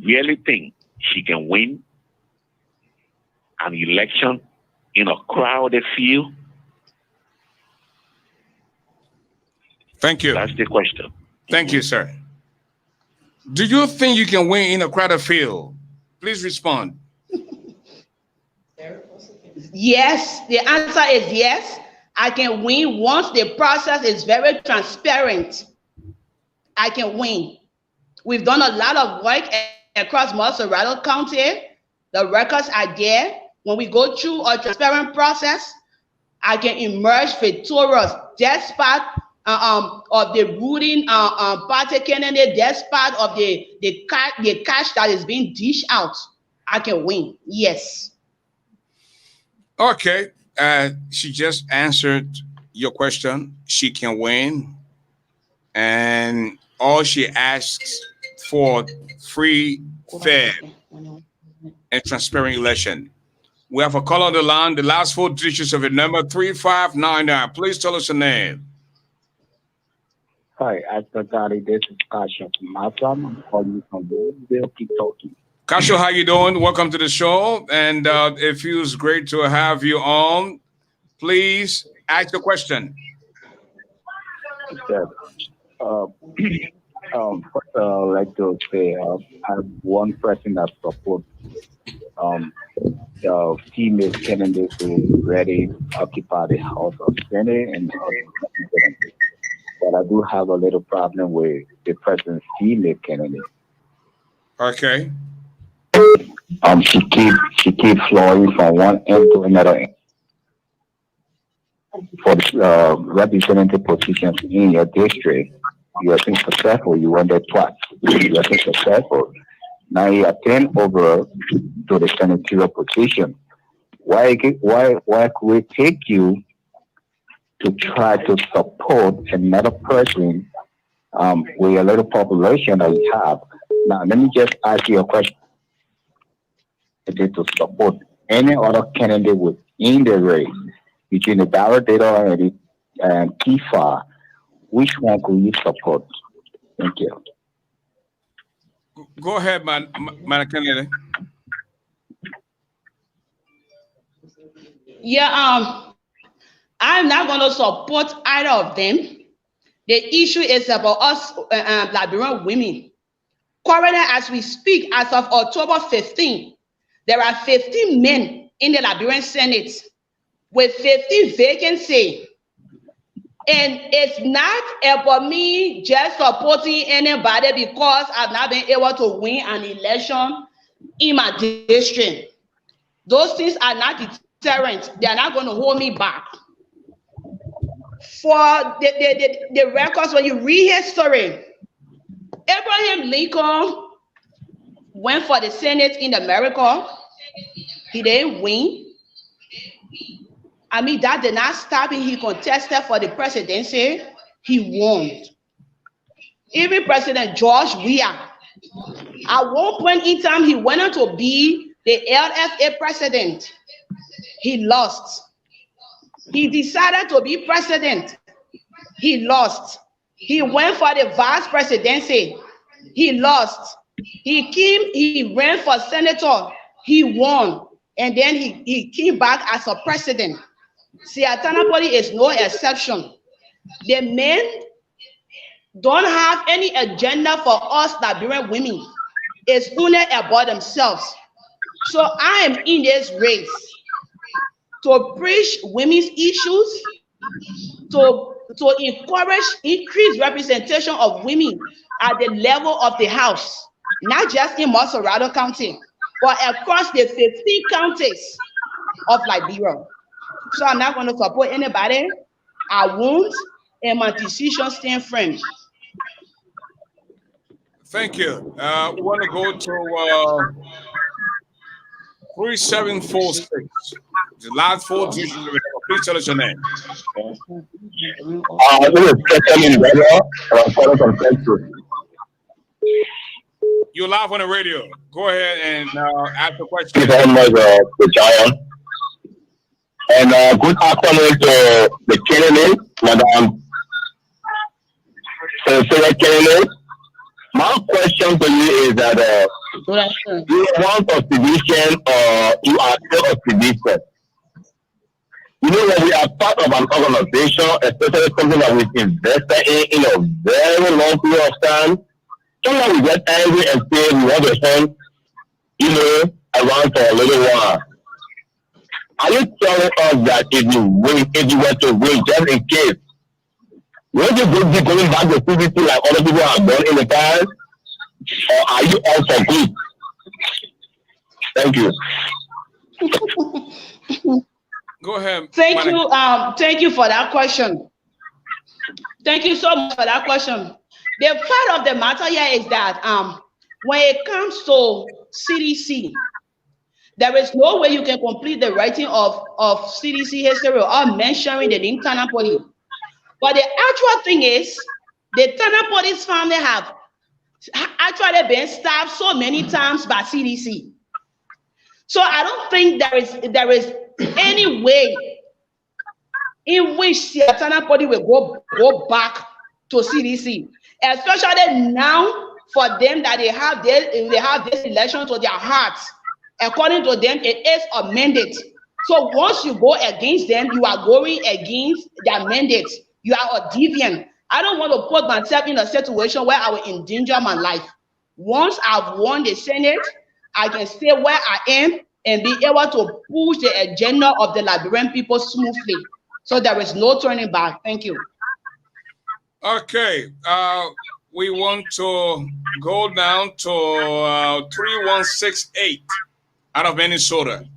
really think she can win an election in a crowded field? Thank you. That's the question. Thank you, sir. Do you think you can win in a crowded field? Please respond. Yes, the answer is yes. I can win once the process is very transparent. I can win. We've done a lot of work across MONTSERRADO County. The records are there. When we go through a transparent process, I can emerge victorious despite of the ruling party candidate, despite of the cash that is being dished out. I can win. Yes. Okay. She just answered your question. She can win. And all she asks for free, fair, and transparent election. We have a caller on the line. The last 4 digits of your number 3599. Please tell us your name. Hi, ASHFORD GARLEY. This is Kasha from Assam. I'm calling from Louisville, Kentucky. Kasho, how you doing? Welcome to the show. And it feels great to have you on. Please ask the question. Yes. First, I'd like to say I'm one person that supports the female candidates who already occupy the House of Senate and the House of Representatives. But I do have a little problem with the present female candidate. Okay. She keep flowing from one end to another end. For the representative positions in your district, you have been successful. You went there twice. You have been successful. Now you attend over to the senatorial position. Why could we take you to try to support another person with a little population that you have? Now, let me just ask you a question. To support any other candidate within the race between the validator and TIFA, which one could you support? Thank you. Go ahead, man candidate. Yeah, I'm not going to support either of them. The issue is about us Liberian women. Currently, as we speak, as of October 15, there are 15 men in the Liberian Senate with 15 vacancies. And it's not about me just supporting anybody because I've not been able to win an election in my district. Those things are not deterrent. They are not going to hold me back. For the records, when you read history, Abraham Lincoln went for the Senate in America. He didn't win. I mean, that did not stop him. He contested for the presidency. He won. Even President George Weah, at one point in time, he went on to be the LFA president. He lost. He decided to be president. He lost. He went for the vice presidency. He lost. He ran for senator. He won. And then he came back as a president. SIAH TANDANPOLIE is no exception. The men don't have any agenda for us Liberian women. It's only about themselves. So I am in this race to preach women's issues, to to encourage increased representation of women at the level of the House, not just in Montserrado County, but across the 15 counties of Liberia. So I'm not going to support anybody. I won't, and my decision stand firm. Thank you. We want to go to 3746. The last four digits. Please tell us your name. You're live on the radio. Go ahead and ask the question. And good afternoon to the candidate, Madam Senator Kennedy. My question to you is that you want a physician or you are still a physician? You know, when we are part of an organization, especially something that we invested in a very long period of time, sometimes we get angry and say we want to hang, around for a little while. Are you telling us that if you were to wait just in case, won't you be going back to CBC like other people have done in the past? Or are you all for good? Thank you. Go ahead. Thank you for that question. Thank you so much for that question. The part of the matter here is that when it comes to CDC, there is no way you can complete the writing of CDC history or mentioning the name TANDANPOLIE. But the actual thing is, the TANDANPOLIE's family have actually been stabbed so many times by CDC. So I don't think there is any way in which TANDANPOLIE will go back to CDC, especially now for them that they have this election to their hearts. According to them, it is a mandate. So once you go against them, you are going against their mandate. You are a deviant. I don't want to put myself in a situation where I will endanger my life. Once I've won the Senate, I can stay where I am and be able to push the agenda of the Liberian people smoothly. So there is no turning back. Thank you. Okay. We want to go down to 3168 out of Minnesota.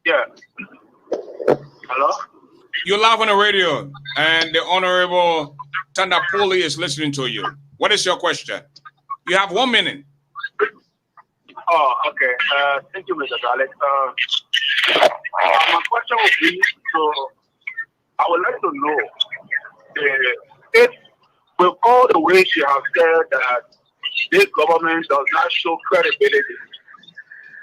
Yeah. Hello? You're live on the radio, and the Honorable TANDANPOLIE is listening to you. What is your question? You have 1 minute. Oh, okay. Thank you, Mr. Garley. My question would be, so I would like to know if, with all the ways you have said that this government does not show credibility,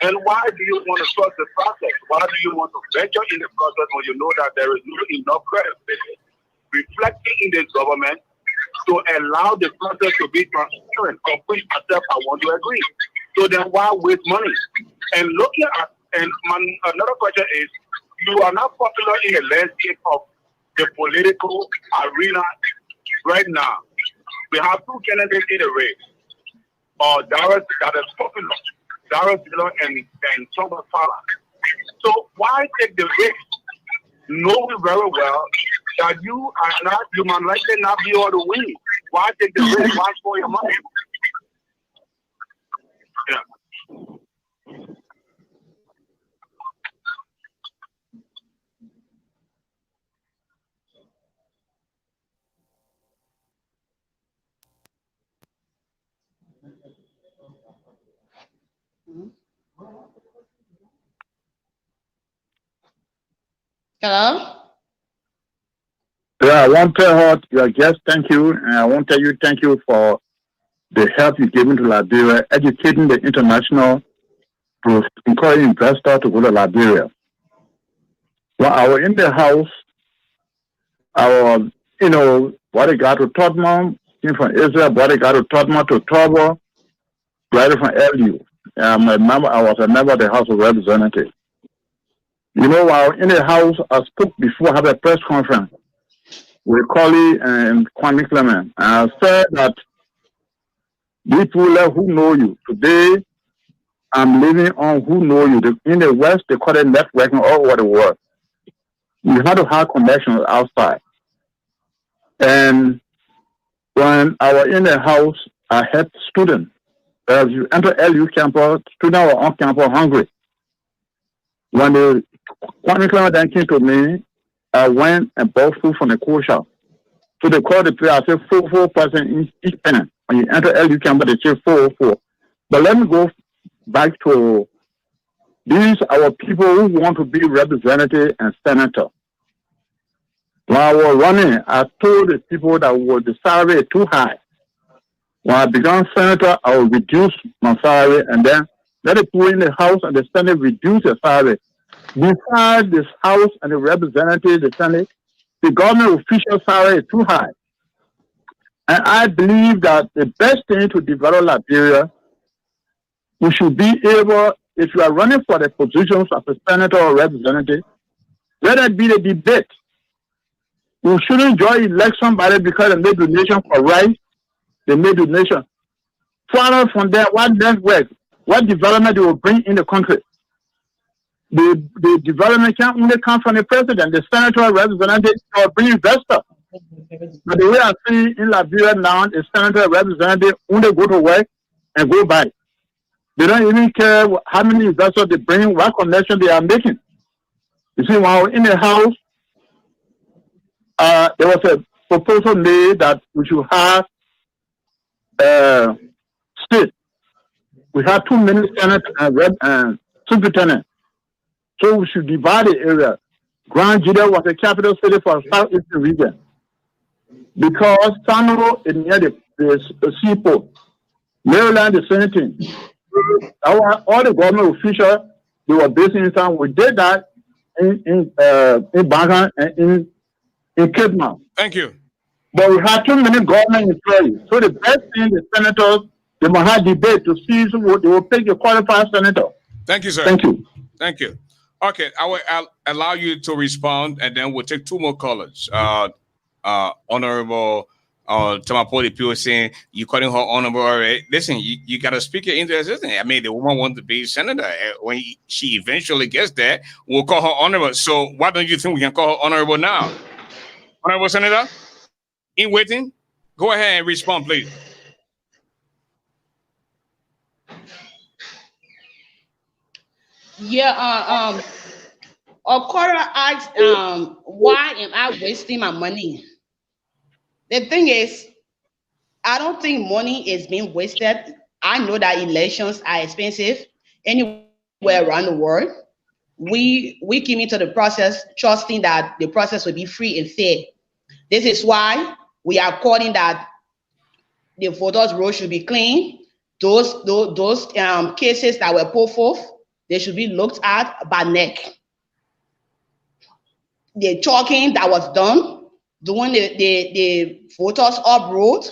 and why do you want to trust the process? Why do you want to venture in the process when you know that there is not enough credibility reflecting in this government to allow the process to be transparent, of which myself I want to agree? So then why waste money? And looking at, another question is, you are not popular in the landscape of the political arena right now. We have two candidates in the race. Darius that is popular. Darius and Thomas Fala. So why take the risk, knowing very well that you might likely not be able to win? Why take the risk? Why spoil your money? Yeah. Hello? Yeah, I want to tell her, your guest, thank you. And I want to tell you, thank you for the help you've given to Liberia, educating the international to encourage investors to go to Liberia. When I was in the house, our, bodyguard to Tottenham, came from Israel, bodyguard to Tottenham to Togo, graduated from LU. I was a member of the House of Representatives. While I was in the house, I spoke before I had a press conference with Collie and Kwame Clement. And I said that people who know you today, I'm living on who know you. In the West, they call it networking all over the world. You have to have connections outside. And when I was in the house, I had students. As you enter LU campus, students were on campus hungry. When the Kwame Clement came to me, I went and bought food from the cool shop. So they called the place, I said 4% each tenant. When you enter LU campus, they say 404. But let me go back to these our people who want to be representative and senator. When I was running, I told the people that the salary is too high. When I became senator, I will reduce my salary and then let it put in the House and the Senate reduce the salary. Besides this House and the representative, the Senate, the government official salary is too high. And I believe that the best thing to develop Liberia, we should be able, if you are running for the positions of a senator or representative, let it be the debate. We shouldn't join election by because they made donation for rice, they made donation. Follow from there, what network, what development they will bring in the country. The development can only come from the president, the senator, representative, or bring investor. But the way I see in Liberia now, the senator, representative, only go to work and go by. They don't even care how many investors they bring, what connection they are making. You see, when I was in the House, there was a proposal made that we should have state. We have too many senators and superintendents. So we should divide the area. Grand Judah was the capital city for Southeastern region. Because Sano is near the seaport. Maryland, the same thing. All the government officials, they were based in town. We did that in Bangan and in Cape Town. Thank you. But we had too many government employees. So the best thing, the senators, they must have debate to see who they will pick a qualified senator. Thank you, sir. Thank you. Thank you. Okay, I'll allow you to respond, and then we'll take two more callers. Honorable Tandanpolie, people saying you calling her honorable already. Listen, you got to speak your interest, isn't it? I mean, the woman wants to be senator. When she eventually gets there, we'll call her honorable. So why don't you think we can call her honorable now? Honorable Senator, in waiting, go ahead and respond, please. Yeah, Okora asked, why am I wasting my money? The thing is, I don't think money is being wasted. I know that elections are expensive anywhere around the world. We came into the process trusting that the process will be free and fair. This is why we are calling that the voters' roll should be clean. Those cases that were put forth, they should be looked at by NEC. The talking that was done during the voters uproad,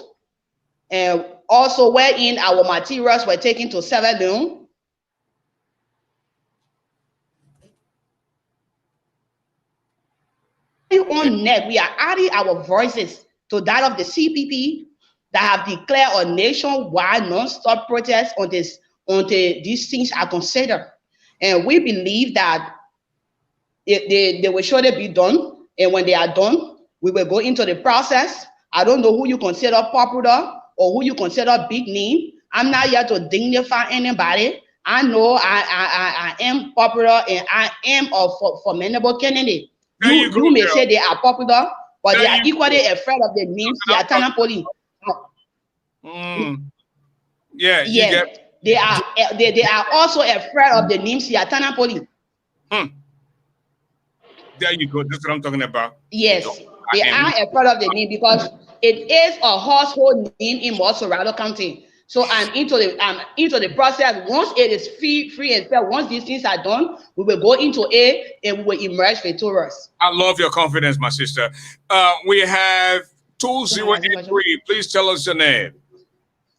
and also wherein our materials were taken to Sierra Leone. On NEC, we are adding our voices to that of the CPP that have declared a nationwide non-stop protest until these things are considered. And we believe that they will surely be done. And when they are done, we will go into the process. I don't know who you consider popular or who you consider big name. I'm not here to dignify anybody. I know I am popular and I am a formidable candidate. You may say they are popular, but they are equally afraid of the name SIAH TANDANPOLIE. Yeah, they are also afraid of the name SIAH TANDANPOLIE. There you go. That's what I'm talking about. Yes, they are afraid of the name because it is a household name in MONTSERRADO County. So I'm into the process. Once it is free and fair, once these things are done, we will go into it and we will emerge victorious. I love your confidence, my sister. We have 2083. Please tell us your name.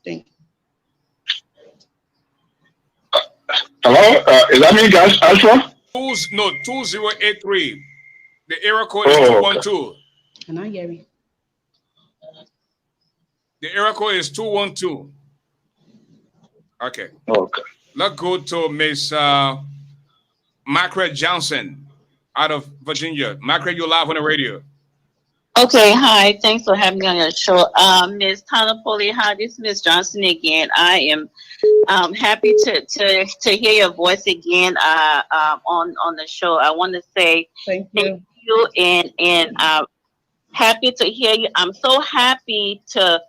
Thank you. Hello? Is that me, guys? Alpha? 2083. The area code is 212. Can I hear you? The area code is 212. Okay. Let's go to Miss Margaret Johnson out of Virginia. Margaret, you're live on the radio. Okay, hi. Thanks for having me on your show. Ms. Tandampoli, hi, this is Ms. Johnson again. I am happy to hear your voice again on the show. I want to say Thank thank you. you and happy to hear you. I'm so happy to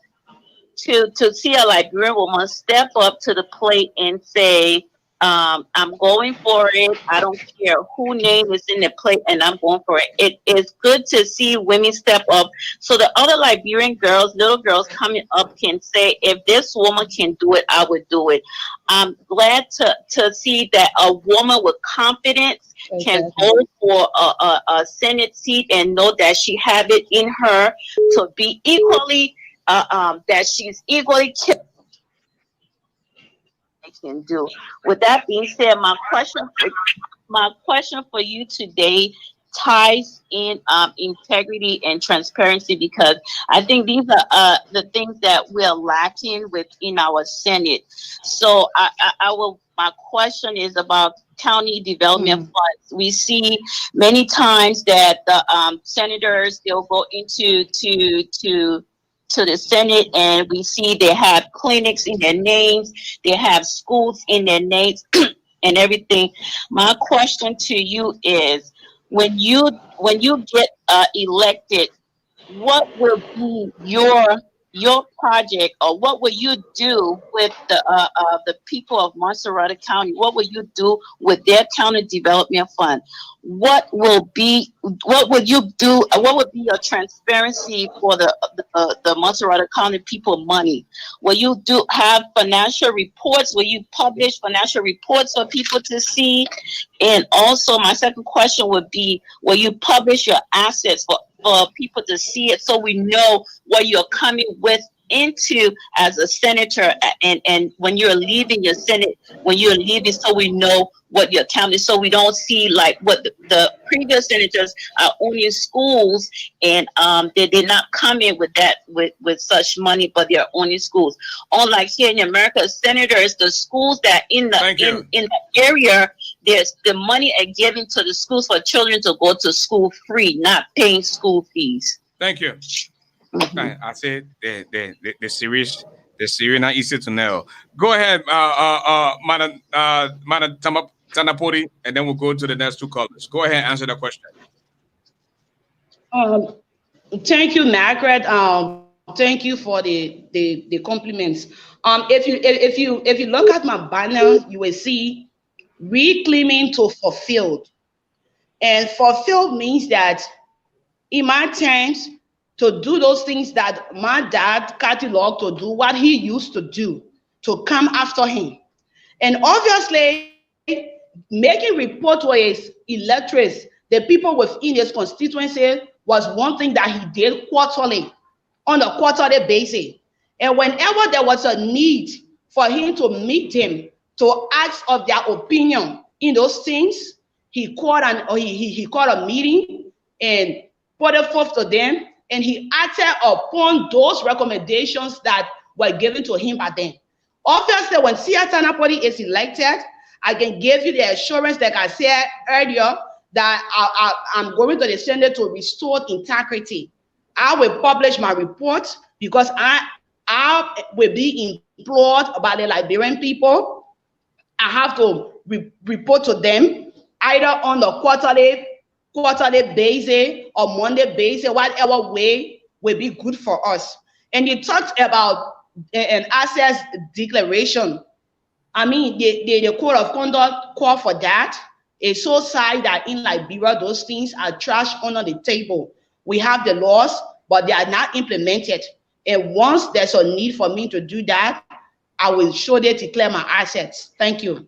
see a Liberian woman step up to the plate and say, I'm going for it. I don't care who name is in the plate, and I'm going for it. It is good to see women step up so the other Liberian girls, little girls coming up can say, if this woman can do it, I would do it. I'm glad to see that a woman with confidence can Exactly. go for a Senate seat and know that she have it in her to be equally that she's equally can do. With that being said, my question for you today ties in integrity and transparency, because I think these are the things that we're lacking within our Senate. So I will. My question is about county development funds. We see many times that the senators, they'll go into to the Senate, and we see they have clinics in their names, they have schools in their names, and everything. My question to you is, when you get elected, what will be your project, or what will you do with the people of Montserrado County? What will you do with their county development fund? What will you do? What would be your transparency for the Montserrado County people money? Will you have financial reports? Will you publish financial reports for people to see? And also, my second question would be, will you publish your assets for people to see it, so we know what you're coming with into as a senator, and when you're leaving your Senate, when you're leaving, so we know what you're counting, so we don't see like what the previous senators are owning schools, and they did not come in with that with such money, but they're owning schools. Unlike here in America, senators, the schools that in the area, there's the money are given to the schools for children to go to school free, not paying school fees. Thank you. Okay, I said the series not easy to know. Go ahead, Madam Tandampoli, and then we'll go to the next two callers. Go ahead and answer the question. Thank you, Margaret. Thank you for the compliments. If you look at my banner, you will see reclaiming to fulfilled. And fulfilled means that in my times, to do those things that my dad cataloged, to do what he used to do, to come after him. And obviously, making report to his electors, the people within his constituency, was one thing that he did quarterly, on a quarterly basis. And whenever there was a need for him to meet them, to ask of their opinion in those things, he called he called a meeting and put it forth to them, and he acted upon those recommendations that were given to him by them. Obviously, when SIAH Tandampolie is elected, I can give you the assurance, like I said earlier, that I'm going to the Senate to restore integrity. I will publish my report because I will be employed by the Liberian people. I have to report to them either on the quarterly basis or Monday basis, whatever way will be good for us. And you talked about an assets declaration. I mean, the code of conduct call for that. It's so sad that in Liberia, those things are trashed under the table. We have the laws, but they are not implemented. And once there's a need for me to do that, I will surely declare my assets. Thank you.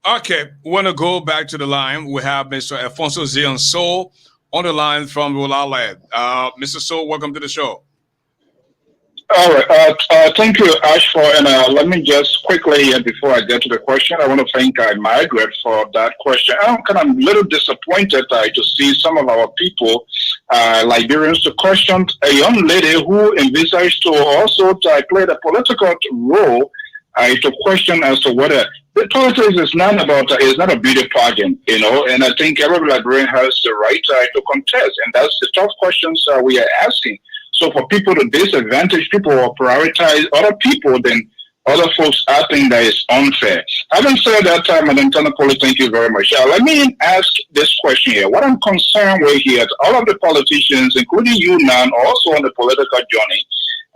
Okay, we want to go back to the line. We have Mr. Alfonso Zion Soul on the line from Rhode Island. Mr. Soul, welcome to the show. All right. Thank you, ASHFORD. And let me just quickly, before I get to the question, I want to thank Margaret for that question. I'm kind of a little disappointed to see some of our people, Liberians, to question a young lady who envisaged to also play the political role to question as to whether the politics is not about, it's not a beauty pageant, you know, and I think every Liberian has the right to contest, and that's the tough questions we are asking. So for people to disadvantage people or prioritize other people, then other folks, I think that is unfair. Having said that, Madam TANDANPOLIE, thank you very much. Let me ask this question here. What I'm concerned with here is all of the politicians, including you now, are also on the political journey.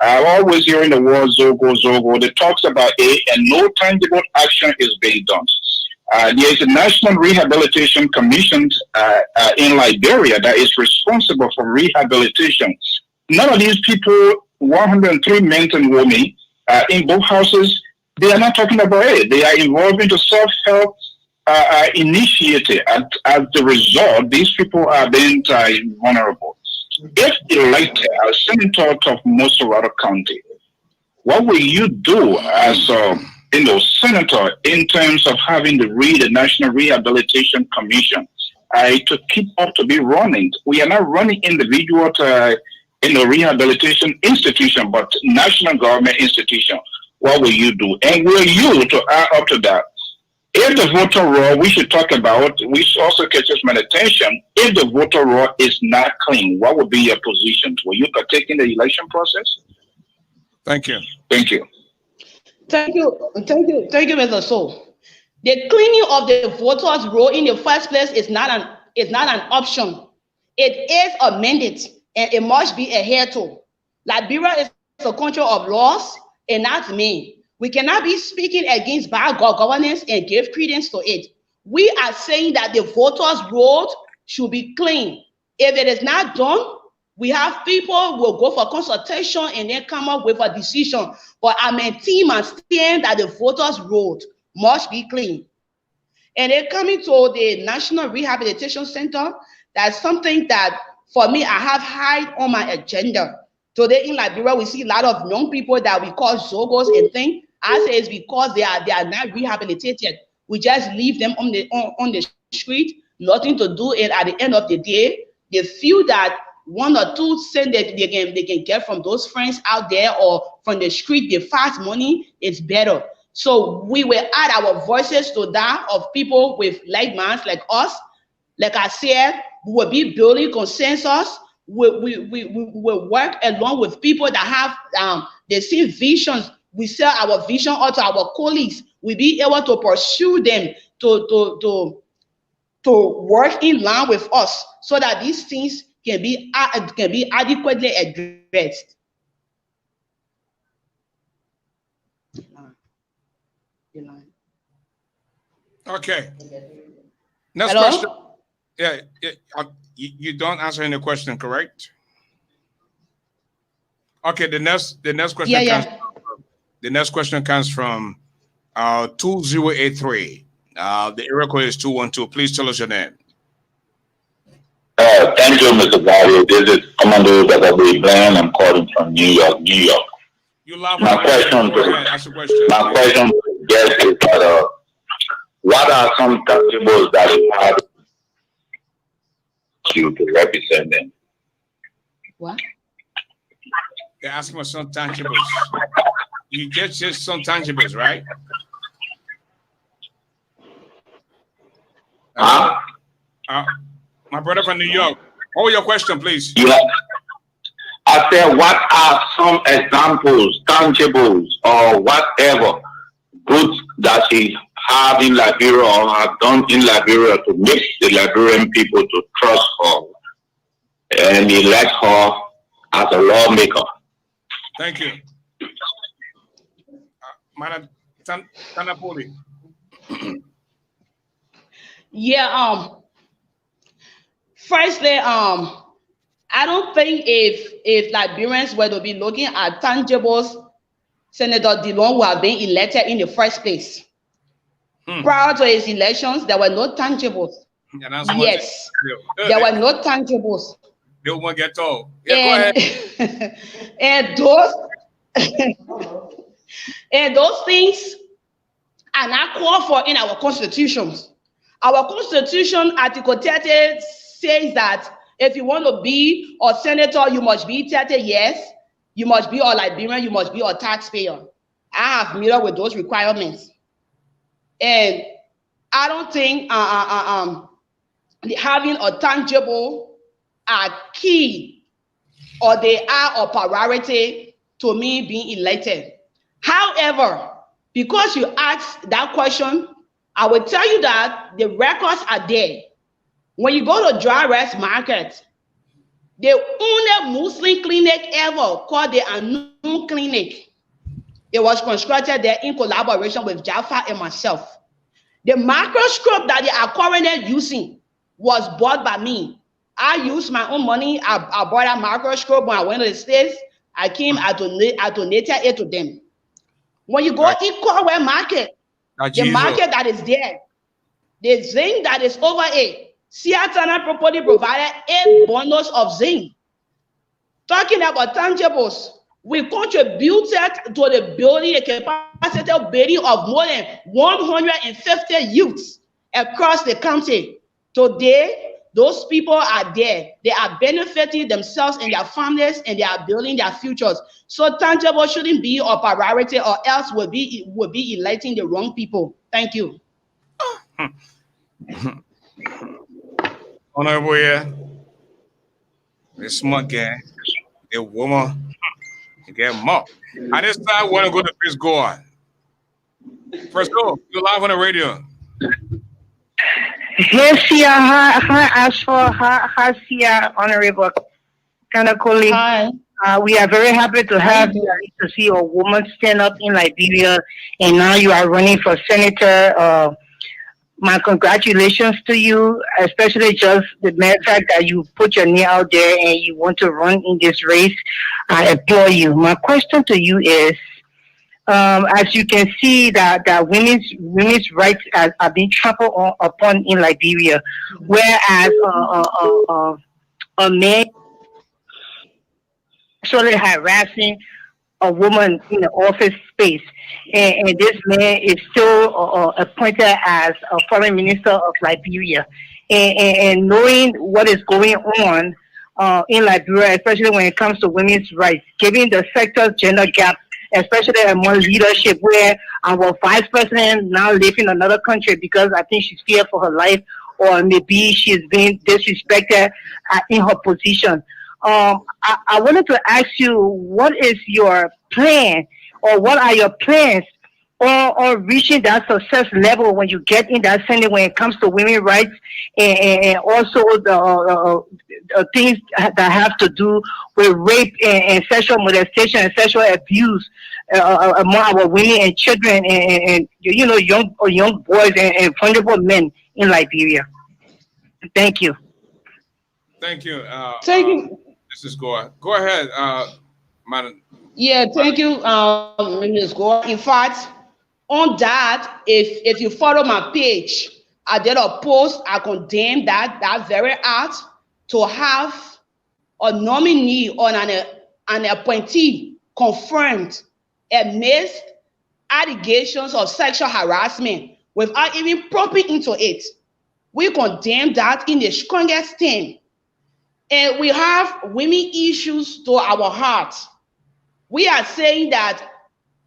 I'm always hearing the word Zogo, Zogo. That talks about it, and no tangible action is being done. There is a National Rehabilitation Commission in Liberia that is responsible for rehabilitation. None of these people, 103 men and women, in both houses, they are not talking about it. They are involved into self-help initiative. As the result, these people are being vulnerable. If elected as senator of MONTSERRADO County, what will you do as senator in terms of having the National Rehabilitation Commission to keep up to be running? We are not running individual rehabilitation institution, but national government institution. What will you do? And will you, to add up to that, if the voter roll, we should talk about, which also catches my attention, if the voter roll is not clean, what would be your position? Will you partake in the election process? Thank you. Thank you. Thank you, Mr. So. The cleaning of the voters' roll in the first place is not an option. It is a mandate, and it must be adhered to. Liberia is a country of laws, and that's me. We cannot be speaking against bad governance and give credence to it. We are saying that the voters' roll should be clean. If it is not done, we have people will go for consultation and then come up with a decision. But I maintain and stand that the voters' roll must be clean. And then coming to the National Rehabilitation Center, that's something that for me, I have high on my agenda. Today in Liberia, we see a lot of young people that we call Zogos and things. I say it's because they are not rehabilitated. We just leave them on the street, nothing to do. And at the end of the day, they feel that 1 or 2 cents that they can get from those friends out there or from the street, the fast money, it's better. So we will add our voices to that of people with like minds like us. Like I said, we will be building consensus. We will work along with people that have the same visions. We sell our vision out to our colleagues. We be able to pursue them to work in line with us so that these things can be adequately addressed. Okay. Next Hello? question. Yeah, you don't answer any question, correct? Okay, the next question the next question comes from 2083. The area code is 212. Please tell us your name. Thank you, Mr. Garley. This is Commander Dr. Blaine. I'm calling from New York, New York. You love my question. Ask a question. My question, yes, is that what are some tangibles that you have to represent them? What? They're asking for some tangibles. You just said some tangibles, right? My brother from New York. What was your question, please? Yeah. I said, what are some examples, tangibles, or whatever goods that he have in Liberia or have done in Liberia to make the Liberian people to trust her and elect her as a lawmaker? Thank you. Madam TANDANPOLIE. Yeah, firstly, I don't think if Liberians were to be looking at tangibles, Senator Dillon would have been elected in the first place. Prior to his elections, there were no tangibles. Yes, there were no tangibles. They won't get told. Yeah, go ahead. And those things are not called for in our constitutions. Our constitution, Article 30, says that if you want to be a senator, you must be 30 years. You must be a Liberian. You must be a taxpayer. I have met up with those requirements. And I don't think having a tangible are key, or they are a priority to me being elected. However, because you asked that question, I will tell you that the records are there. When you go to Dry Rest Market, the only Muslim clinic ever called the Anun Clinic, it was constructed there in collaboration with Jaffa and myself. The microscope that they are currently using was bought by me. I used my own money. I bought a microscope when I went to the States. I came, I donated it to them. When you go in Corwell Market, the market that is there, the zinc that is over it, SIAH property provided 8 bundles of zinc. Talking about tangibles, we contributed to the building, a capacity building of more than 150 youths across the country. Today, those people are there. They are benefiting themselves and their families, and they are building their futures. So tangible shouldn't be a priority, or else we'll be electing the wrong people. Thank you. Honorable here, the smart guy, the woman, you get more. At this time, I want to go to Chris Gore. First go, you're live on the radio. Hey, SIAH, hi, ASHFORD, hi, SIAH, Honorable TANDANPOLIE. Hi. We are very happy to have you, to see a woman stand up in Liberia, and now you are running for senator. My congratulations to you, especially just the mere fact that you put your name out there and you want to run in this race. I applaud you. My question to you is, as you can see that women's rights are being trampled upon in Liberia, whereas a man actually harassing a woman in the office space, and this man is still appointed as a foreign minister of Liberia, and knowing what is going on in Liberia, especially when it comes to women's rights, given the sector gender gap, especially among leadership, where our vice president now lives in another country because I think she's feared for her life, or maybe she's being disrespected in her position. I wanted to ask you, what is your plan, or what are your plans on reaching that success level when you get in that Senate when it comes to women's rights, and also the things that have to do with rape and sexual molestation and sexual abuse among our women and children, and you know, young boys and vulnerable men in Liberia. Thank you. Thank you. Thank you. This is Gore. Go ahead, Madam. Yeah, thank you, Ms. Gore. In fact, on that, if you follow my page, I did a post. I condemn that very act to have a nominee on an appointee confirmed amidst allegations of sexual harassment without even probing into it. We condemn that in the strongest term. And we have women issues to our hearts. We are saying that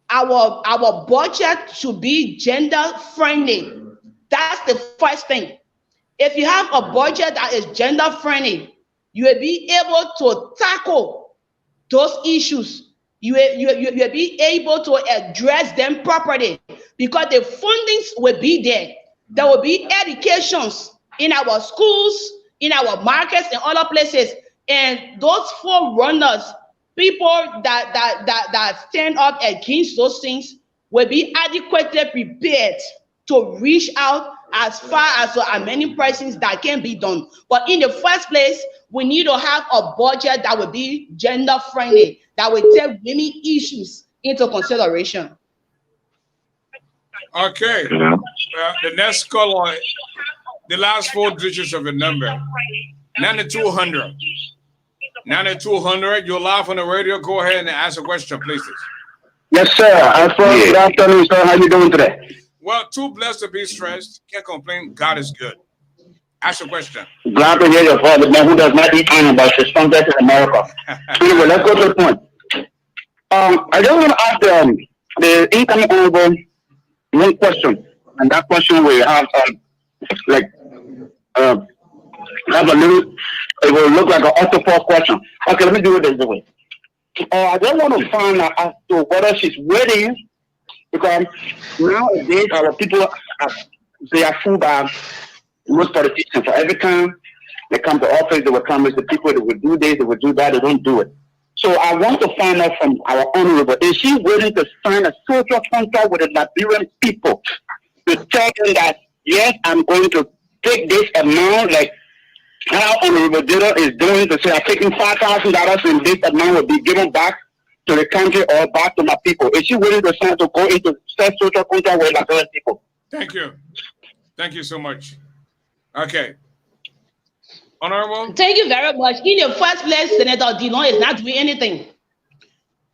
our budget should be gender friendly. That's the first thing. If you have a budget that is gender friendly, you will be able to tackle those issues. You will be able to address them properly, because the fundings will be there. There will be educations in our schools, in our markets, and other places. And those forerunners, people that stand up against those things, will be adequately prepared to reach out as far as many persons that can be done. But in the first place, we need to have a budget that will be gender friendly, that will take women issues into consideration. Okay. The next caller, the last 4 digits of your number, 9200. 9200, you're live on the radio. Go ahead and ask a question, please. Yes, sir. Good afternoon, sir. How you doing today? Well, too blessed to be stressed. Can't complain. God is good. Ask a question. Glad to hear your voice, the man who does not eat animals is from in America. Anyway, let's go to the point. I just want to ask the incoming honorable one question, and that question will have have a little. It will look like an octopus question. Okay, let me do it this way. I just want to find out as to whether she's waiting, because nowadays our people they are fooled by most politicians. For every time they come to office, they will promise the people they will do this, they will do that, they don't do it. So I want to find out from our honorable, is she willing to sign a social contract with the Liberian people to tell them that, yes, I'm going to take this amount, like how Honorable Dito is doing, to say I'm taking $5,000 and this amount will be given back to the country or back to my people. Is she willing to sign to go into such social contract with Liberian people? Thank you. Thank you so much. Okay. Honorable? Thank you very much. In the first place, Senator Dillon is not doing anything.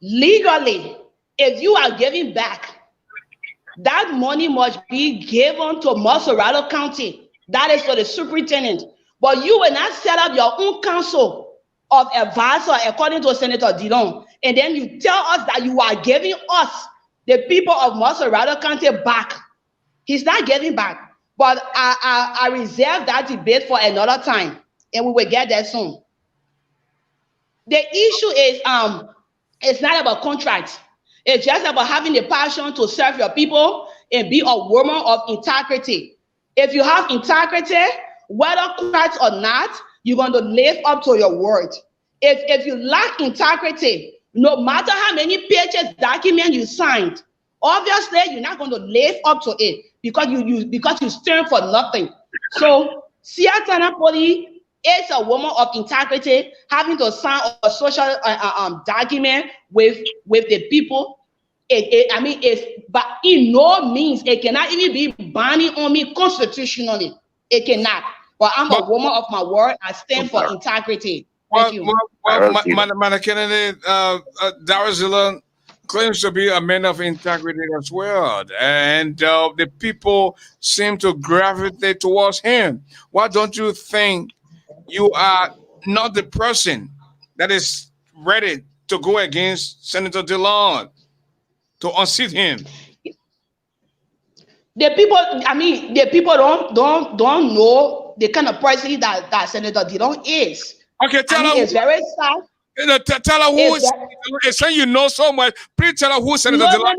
Legally, if you are giving back, that money must be given to MONTSERRADO County. That is for the superintendent. But you will not set up your own council of advisor according to Senator Dillon. And then you tell us that you are giving us, the people of MONTSERRADO County, back. He's not giving back. But I reserve that debate for another time. And we will get there soon. The issue is, it's not about contracts. It's just about having the passion to serve your people and be a woman of integrity. If you have integrity, whether contracts or not, you're going to live up to your word. If you lack integrity, no matter how many pages document you signed, obviously you're not going to live up to it because you stand for nothing. So SIAH TANDANPOLIE is a woman of integrity, having to sign a social document with the people. But in no means it cannot even be binding on me constitutionally. It cannot. But I'm a woman of my word. I stand for integrity. Thank you. Madam Kennedy, Darazilla claims to be a man of integrity as well, and the people seem to gravitate towards him. Why don't you think you are not the person that is ready to go against Senator Dillon to unseat him? The people don't know the kind of person that Senator Dillon is. Okay, tell her. It's very sad. Tell her who is. Saying you know so much. Please tell her who Senator Dillon.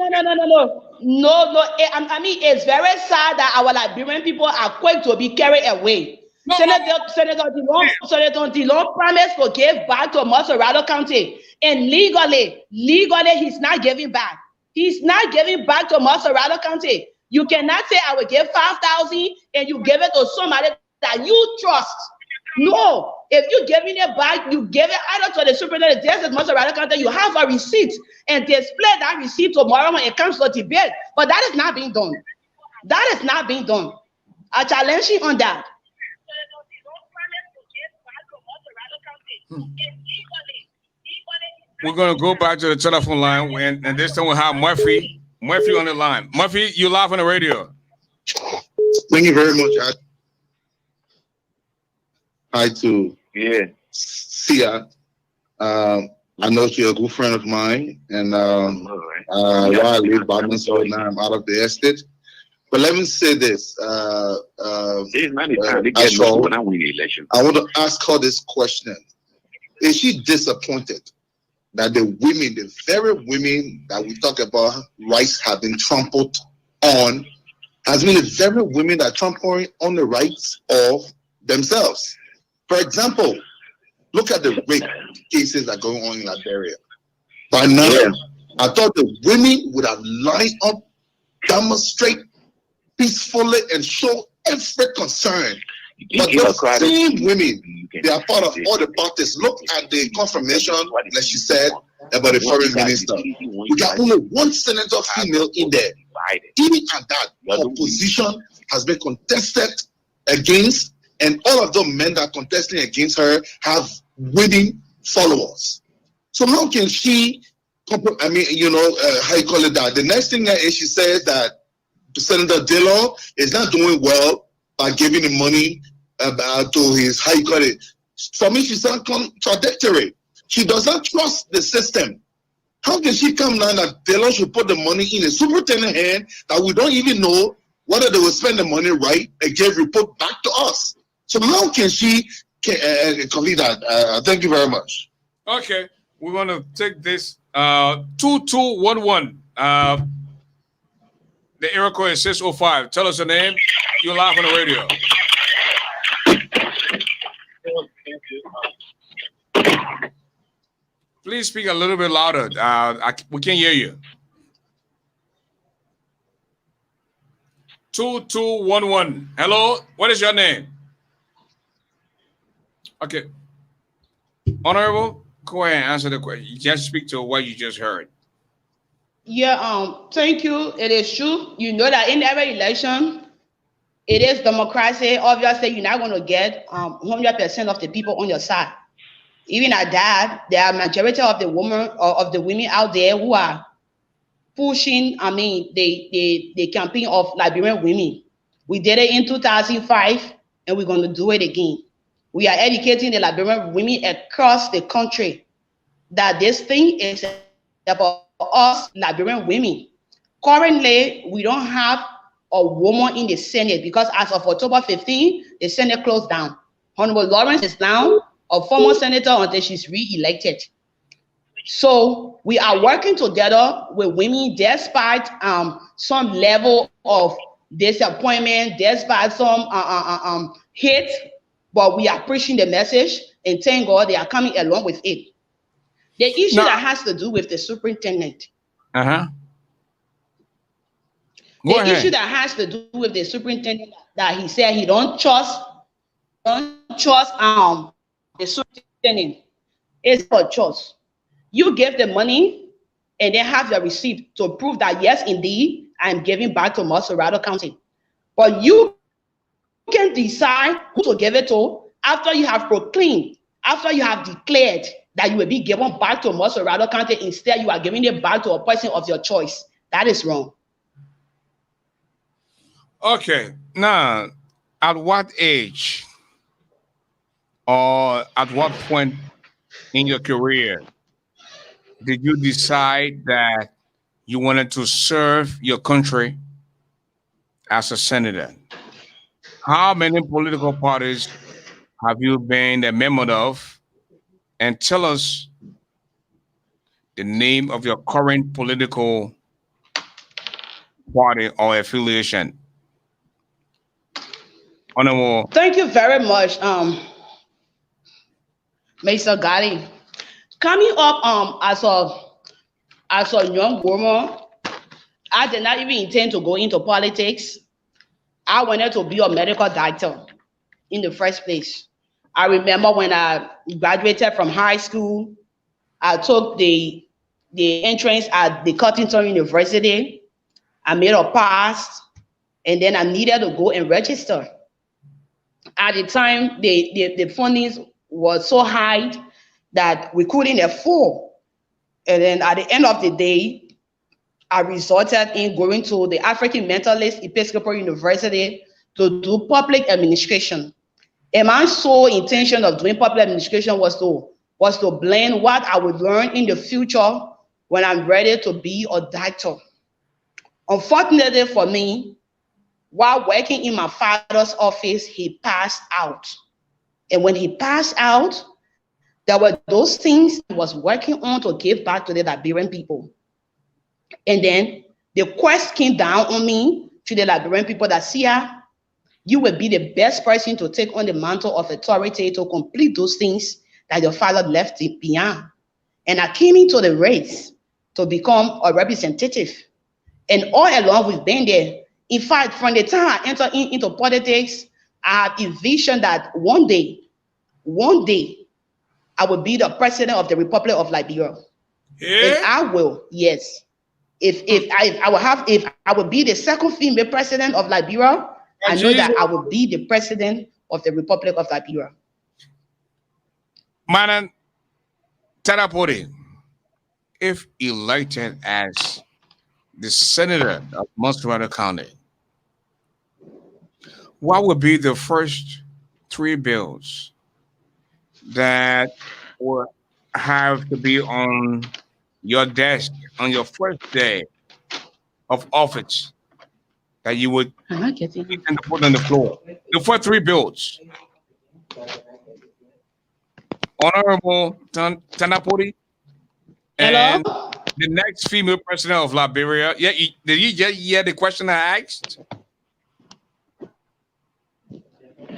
No. It's very sad that our Liberian people are quick to be carried away. Senator Dillon promised to give back to MONTSERRADO County, and legally, he's not giving back. He's not giving back to MONTSERRADO County. You cannot say I will give 5,000 and you give it to somebody that you trust. No, if you're giving it back, you give it either to the superintendent, this is MONTSERRADO County, you have a receipt and display that receipt tomorrow when it comes to debate. But that is not being done. That is not being done. I challenge you on that. We're going to go back to the telephone line, and this time we'll have Murphy on the line. Murphy, you live on the radio. Thank you very much. Hi to SIAH. I know she's a good friend of mine, and while I live by myself now, I'm out of the estate. But let me say this. I want to ask her this question. Is she disappointed that the women, the very women that we talk about rights have been trampled on, has been the very women that trample on the rights of themselves? For example, look at the rape cases that are going on in Liberia. By now, I thought the women would have lined up, demonstrate peacefully, and show every concern. But those same women, they are part of all the parties. Look at the confirmation that she said about the foreign minister. We got only one senator female in there. Even at that, her position has been contested against, and all of the men that are contesting against her have winning followers. So how can she, how you call it that? The next thing is she says that Senator Dillon is not doing well by giving him money to his, how you call it. For me, she sounds contradictory. She does not trust the system. How can she come now and tell us to put the money in a superintendent hand that we don't even know whether they will spend the money right and give report back to us? So how can she complete that? Thank you very much. Okay, we're gonna take this 2211. The area code is 605. Tell us your name. You're live on the radio. Please speak a little bit louder. We can't hear you. 2211. Hello, what is your name? Okay. Honorable, go ahead and answer the question. You just speak to what you just heard. Yeah, thank you. It is true. You know that in every election, it is democracy. Obviously, you're not going to get 100% of the people on your side. Even at that, there are majority of the women or of the women out there who are pushing, the campaign of Liberian women. We did it in 2005, and we're going to do it again. We are educating the Liberian women across the country that this thing is about us Liberian women. Currently, we don't have a woman in the Senate because as of October 15, the Senate closed down. Honorable Lawrence is now a former senator until she's re-elected. So we are working together with women despite some level of disappointment, despite some hate, but we are preaching the message, and thank God they are coming along with it. The issue that has to do with the superintendent. Issue that has to do with the superintendent that he said he don't trust the superintendent is for trust. You give the money and then have the receipt to prove that yes, indeed, I'm giving back to MONTSERRADO County. But you can decide who to give it to after you have proclaimed, after you have declared that you will be given back to MONTSERRADO County. Instead, you are giving it back to a person of your choice. That is wrong. Okay. Now, at what age or at what point in your career did you decide that you wanted to serve your country as a senator? How many political parties have you been a member of? And tell us the name of your current political party or affiliation. Honorable. Thank you very much, Mr. Garley. Coming up as a young woman, I did not even intend to go into politics. I wanted to be a medical doctor in the first place. I remember when I graduated from high school, I took the entrance at the Cottington University. I made a pass, and then I needed to go and register. At the time, the funding was so high that we couldn't afford. And then at the end of the day, I resulted in going to the African Methodist Episcopal University to do public administration. And my sole intention of doing public administration was to blend what I would learn in the future when I'm ready to be a doctor. Unfortunately for me, while working in my father's office, he passed out. And when he passed out, there were those things he was working on to give back to the Liberian people. And then the quest came down on me to the Liberian people that SIAH, you will be the best person to take on the mantle of authority to complete those things that your father left behind. And I came into the race to become a representative. And all along we've been there. In fact, from the time I entered into politics, I had a vision that one day, I will be the president of the Republic of Liberia. Yeah. And I will, yes. If I will be the second female president of Liberia, I know that I will be the president of the Republic of Liberia. Madam TANDANPOLIE, if elected as the senator of MONTSERRADO County, what would be the first 3 bills that would have to be on your desk on your first day of office that you would I'm not getting it. and put on the floor? The first three bills. Honorable TANDANPOLIE and Hello? the next female president of Liberia. Yeah, did you hear the question I asked?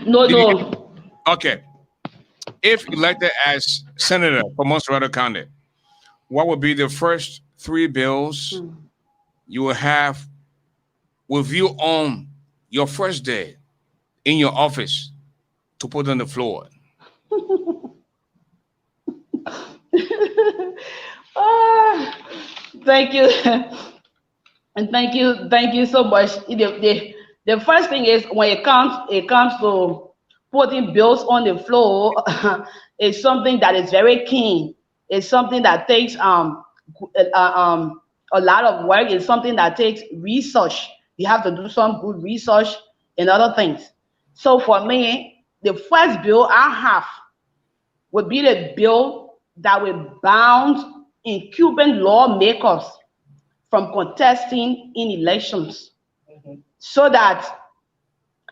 No. Okay. If elected as senator for Montserrado County, what would be the first three bills you will have with you on your first day in your office to put on the floor? Thank you. And thank you so much. The first thing is when it comes to putting bills on the floor, it's something that is very keen. It's something that takes a lot of work. It's something that takes research. You have to do some good research and other things. So for me, the first bill I have would be the bill that will bound incumbent lawmakers from contesting in elections, so that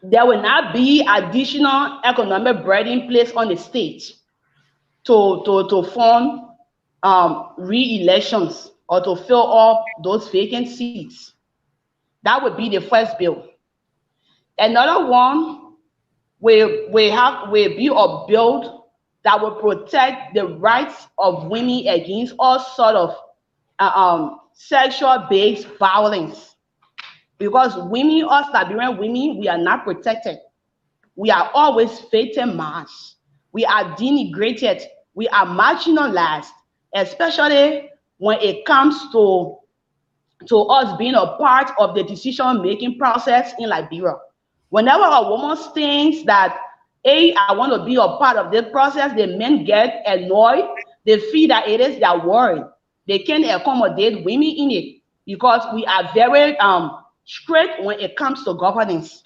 there will not be additional economic burden placed on the state to fund re-elections or to fill up those vacant seats. That would be the first bill. Another one will be a bill that will protect the rights of women against all sort of sexual-based violence. Because women, us Liberian women, we are not protected. We are always victimized. We are denigrated. We are marginalized, especially when it comes to us being a part of the decision-making process in Liberia. Whenever a woman thinks that, hey, I want to be a part of this process, the men get annoyed. They feel that it is their word. They can't accommodate women in it because we are very strict when it comes to governance.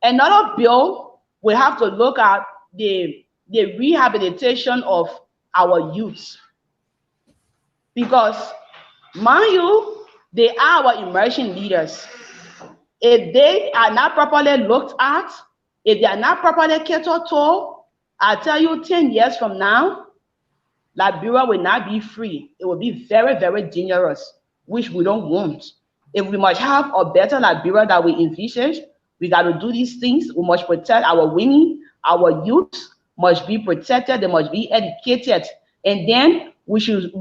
Another bill, we have to look at the rehabilitation of our youth. Because, mind you, they are our emerging leaders. If they are not properly looked at, if they are not properly catered to, I tell you, 10 years from now, Liberia will not be free. It will be very, very dangerous, which we don't want. If we must have a better Liberia that we envisage, we got to do these things. We must protect our women, our youth must be protected. They must be educated, and then we should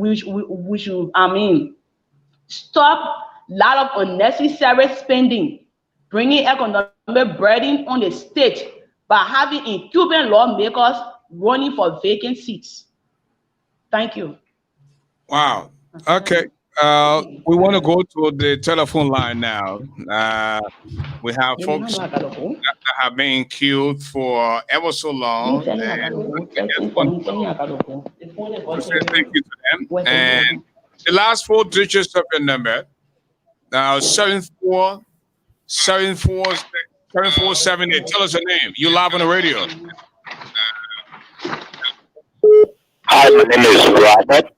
stop a lot of unnecessary spending, bringing economic burden on the state by having incumbent lawmakers running for vacant seats. Thank you. Wow. Okay. We want to go to the telephone line now. We have folks that have been queued for ever so long. And I just want to say thank you to them. And the last four digits of your number, 7478. Tell us your name. You live on the radio. Hi, my name is Robert.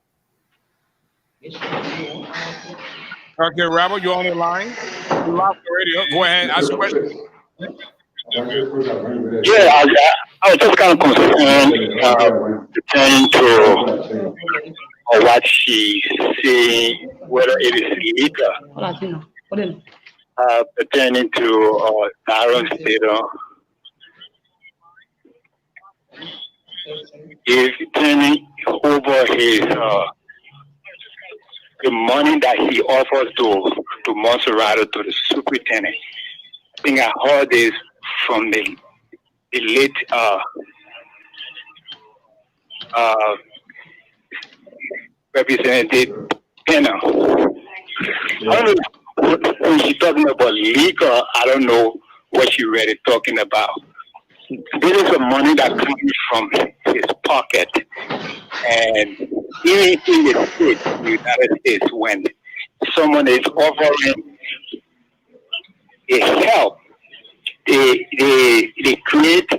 Okay, Robert, you're on the line. You live on the radio. Go ahead, ask a question. Yeah, I was just kind of concerned pertaining to what she's saying, whether it is legal pertaining to Aaron State. Is turning over his the money that he offers to Montserrado, to the superintendent. I think I heard this from the late Representative Penner. I don't know when she's talking about legal. I don't know what she really talking about. This is the money that comes from his pocket, and even in the States, the United States, when someone is offering a help, they create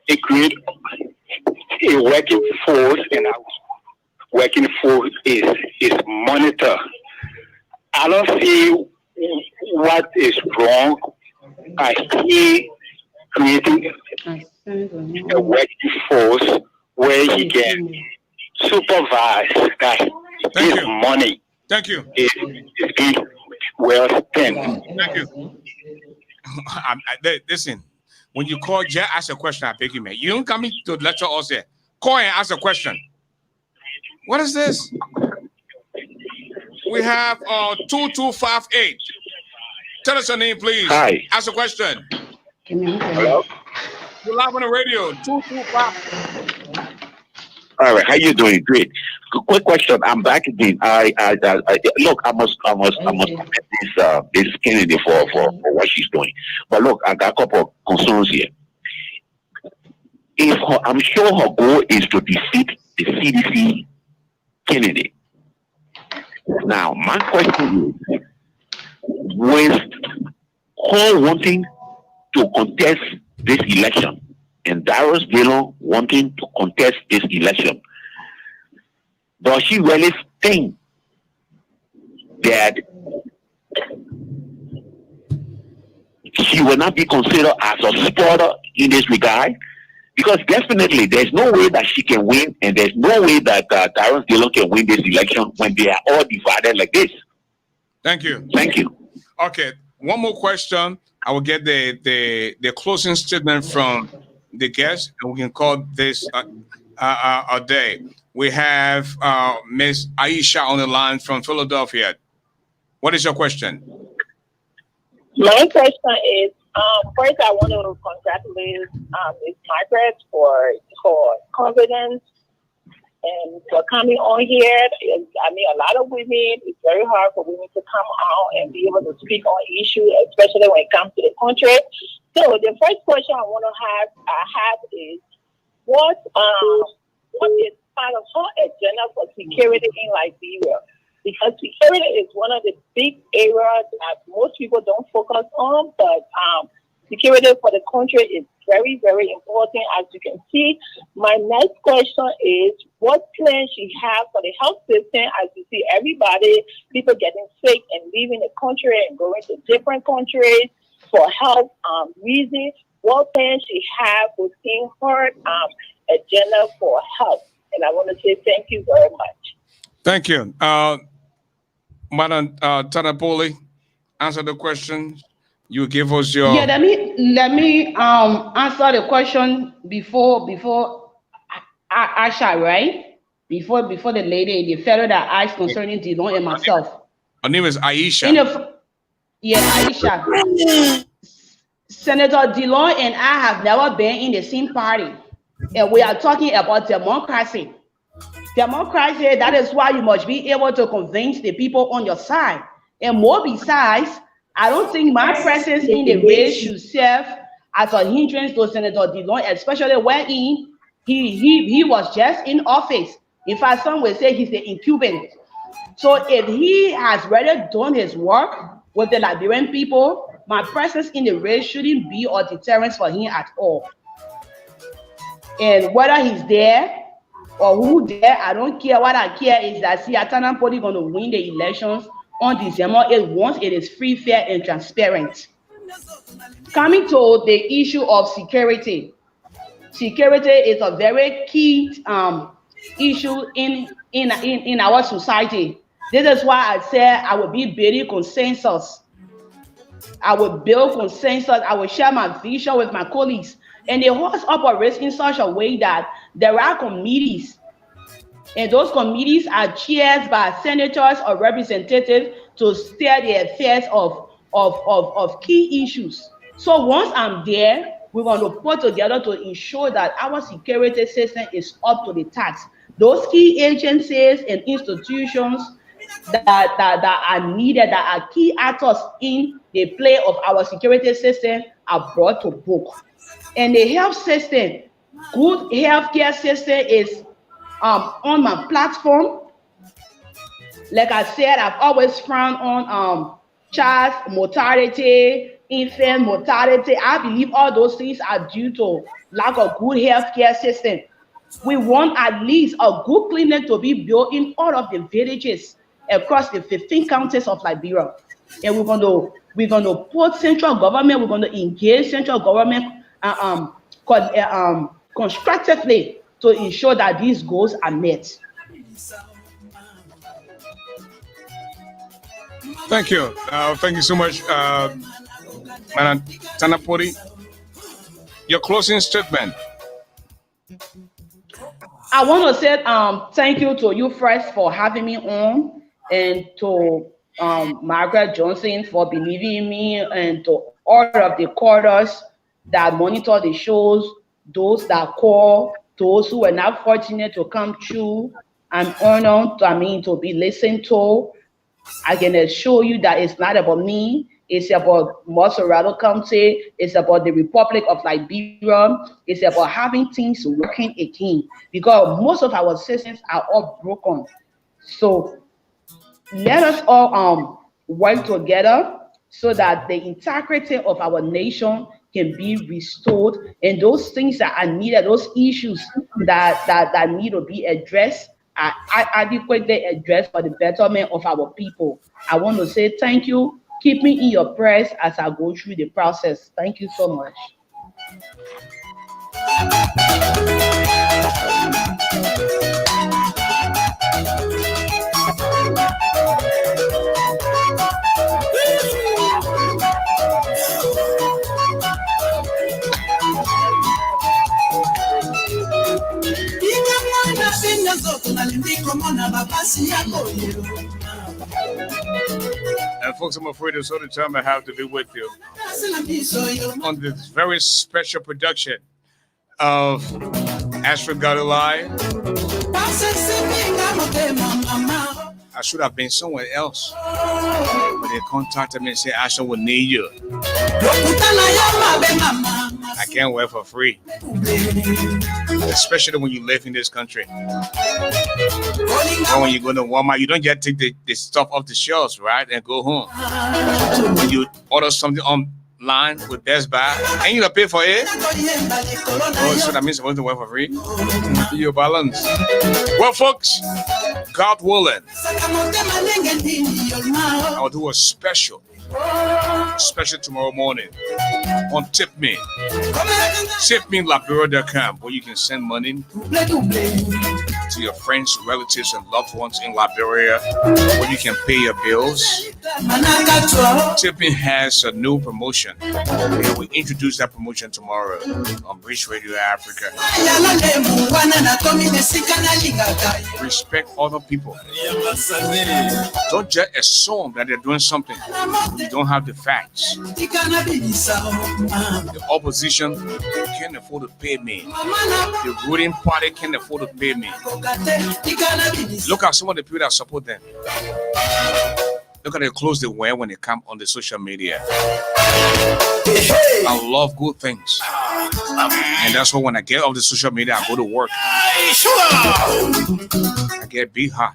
a working force, and working for is monitor. I don't see what is wrong. I see creating a working force where he can supervise that his money is being well spent. Thank you. Listen, when you call, just ask a question. I beg you, man. You don't come in to lecture us here. Call and ask a question. What is this? We have 2258. Tell us your name, please. Hi. Ask a question. Hello? You're live on the radio. 225. All right, how you doing? Great. Quick question. I'm back again. I look. I must comment this candidate for what she's doing. But look, I got a couple of concerns here. I'm sure her goal is to defeat the CDC candidate. Now, my question is, with her wanting to contest this election and Darius Dillon wanting to contest this election, does she really think that she will not be considered as a supporter in this regard? Because definitely there's no way that she can win, and there's no way that Darius Dillon can win this election when they are all divided like this. Thank you. Thank you. Okay, one more question. I will get the closing statement from the guest, and we can call this a day. We have Miss Aisha on the line from Philadelphia. What is your question? My question is, first I want to congratulate Ms. Margaret for her confidence and for coming on here. I mean, a lot of women, it's very hard for women to come out and be able to speak on issues, especially when it comes to the country. So the first question I want to have is, what is part of her agenda for security in Liberia? Because security is one of the big areas that most people don't focus on, but security for the country is very, very important. As you can see, my next question is, what plans she have for the health system? As you see, people getting sick and leaving the country and going to different countries for health reasons. What plans she have within her agenda for health? And I want to say thank you very much. Thank you. Madam TANDANPOLIE, answer the question. You give us your... Yeah, let me answer the question before Asha, right? Before the lady, the fellow that asked concerning Dillon and myself. Her name is Aisha. Aisha. Senator Dillon and I have never been in the same party, and we are talking about democracy. Democracy, that is why you must be able to convince the people on your side. And more besides, I don't think my presence in the race should serve as a hindrance to Senator Dillon, especially when he was just in office. In fact, some will say he's the incumbent. So if he has already done his work with the Liberian people, my presence in the race shouldn't be a deterrent for him at all. And whether he's there or who there, I don't care. What I care is that SIAH TANDANPOLIE going to win the elections on December 8th once it is free, fair, and transparent. Coming to the issue of security. Security is a very key issue in our society. This is why I said I will be building consensus. I will build consensus. I will share my vision with my colleagues. And the horse operates in such a way that there are committees, and those committees are chaired by senators or representatives to steer the affairs of key issues. So once I'm there, we're going to put together to ensure that our security system is up to the task. Those key agencies and institutions that are needed, that are key actors in the play of our security system, are brought to book. And the health system, good healthcare system is on my platform. Like I said, I've always frowned on child mortality, infant mortality. I believe all those things are due to lack of good healthcare system. We want at least a good clinic to be built in all of the villages across the 15 counties of Liberia. And we're going to put central government, we're going to engage central government constructively to ensure that these goals are met. Thank you. Thank you so much, Madam TANDANPOLIE. Your closing statement. I want to say thank you to you first for having me on, and to Margaret Johnson for believing in me, and to all of the callers that monitor the shows, those that call, those who were not fortunate to come through. I'm honored to be listened to. I can assure you that it's not about me. It's about MONTSERRADO County. It's about the Republic of Liberia. It's about having things working again, because most of our systems are all broken. So let us all work together so that the integrity of our nation can be restored, and those things that are needed, those issues that need to be addressed, are adequately addressed for the betterment of our people. I want to say thank you. Keep me in your prayers as I go through the process. Thank you so much. And folks, I'm afraid it's all the time I have to be with you on this very special production of ASHFORD GARLEY. I should have been somewhere else, but they contacted me and said, Asha will need you. I can't work for free, especially when you live in this country. Or when you go to Walmart, you don't get to take the stuff off the shelves, right, and go home. When you order something online with Best Buy, and you don't pay for it. Oh, so that means I'm going to work for free? Your balance. Well, folks, God willing, I'll do a special tomorrow morning on TipMe. TipMeLiberia.com, where you can send money to your friends, relatives, and loved ones in Liberia, where you can pay your bills. TipMe has a new promotion, and we introduce that promotion tomorrow on Bridge Radio Africa. Respect other people. Don't just assume that they're doing something. You don't have the facts. The opposition can't afford to pay me. The ruling party can't afford to pay me. Look at some of the people that support them. Look at the clothes they wear when they come on the social media. I love good things. And that's why when I get off the social media, I go to work. I get big hot.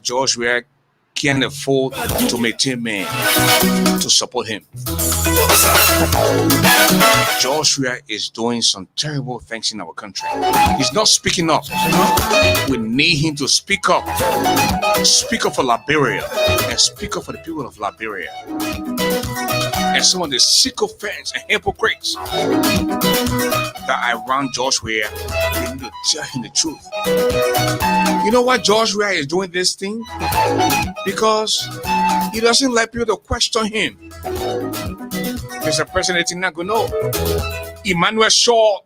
George Weah can't afford to maintain men to support him. George Weah is doing some terrible things in our country. He's not speaking up. We need him to speak up. Speak up for Liberia and speak up for the people of Liberia. And some of the sycophants and hypocrites that are around George Weah, they need to tell him the truth. You know why George Weah is doing this thing? Because he doesn't like people to question him. Mr. President is not going to know. Emmanuel Shaw,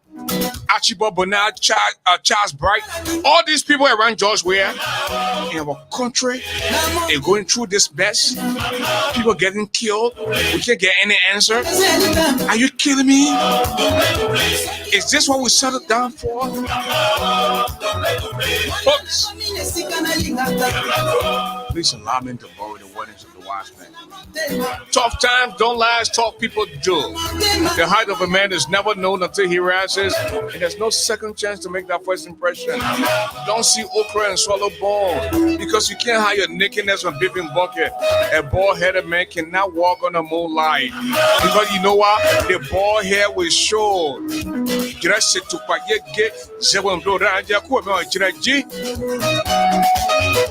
Archibald Bernard, Charles Bright, all these people around George Weah in our country, they're going through this mess. People getting killed. We can't get any answer. Are you kidding me? Is this what we settled down for? Folks, please allow me to borrow the word warnings of the wise man. Tough times don't last, tough people do. The height of a man is never known until he rises, and there's no second chance to make that first impression. Don't see okra and swallow bone, because you can't hide your nakedness from beefing bucket. A bald-headed man cannot walk on the moonlight, because you know what? The bald hair will show.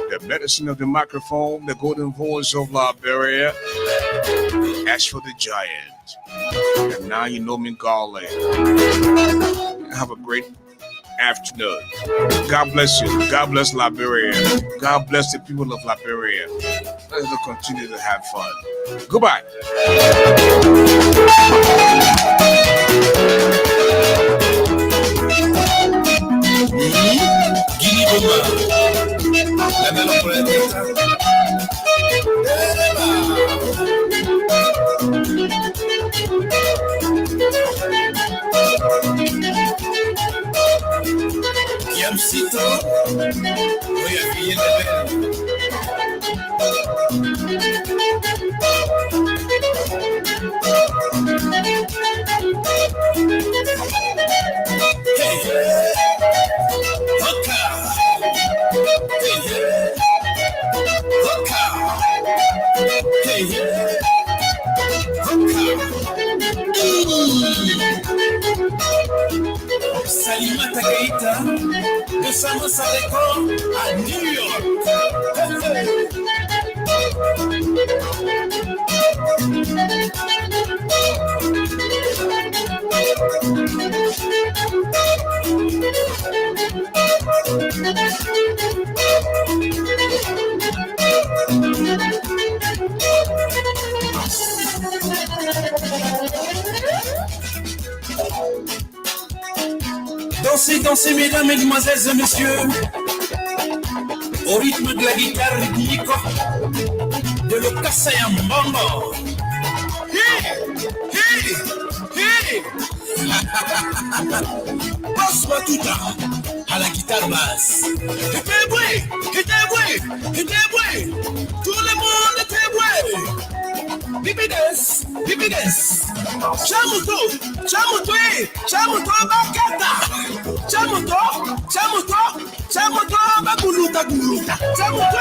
The medicine of the microphone, the golden voice of Liberia. ASHFORD the giant. And now you know me, Garley. Have a great afternoon. God bless you. God bless Liberia. God bless the people of Liberia. Let's continue to have fun. Goodbye. Yamsito, voy a pillar de hey, hoka, hey, hoka, hey, hoka. Salimata Keita, Busamos Adeco a New York. Dansez, dansez, mesdames, mesdemoiselles et messieurs, au rythme de la guitare rythmique de l'Okasaya Mbongo. Hey, hey, hey. Passe-moi tout à la guitare basse. Était bruit, tout le monde était bruit. Bibides, chamuto, bakata, chamuto, baguluta, chamuto.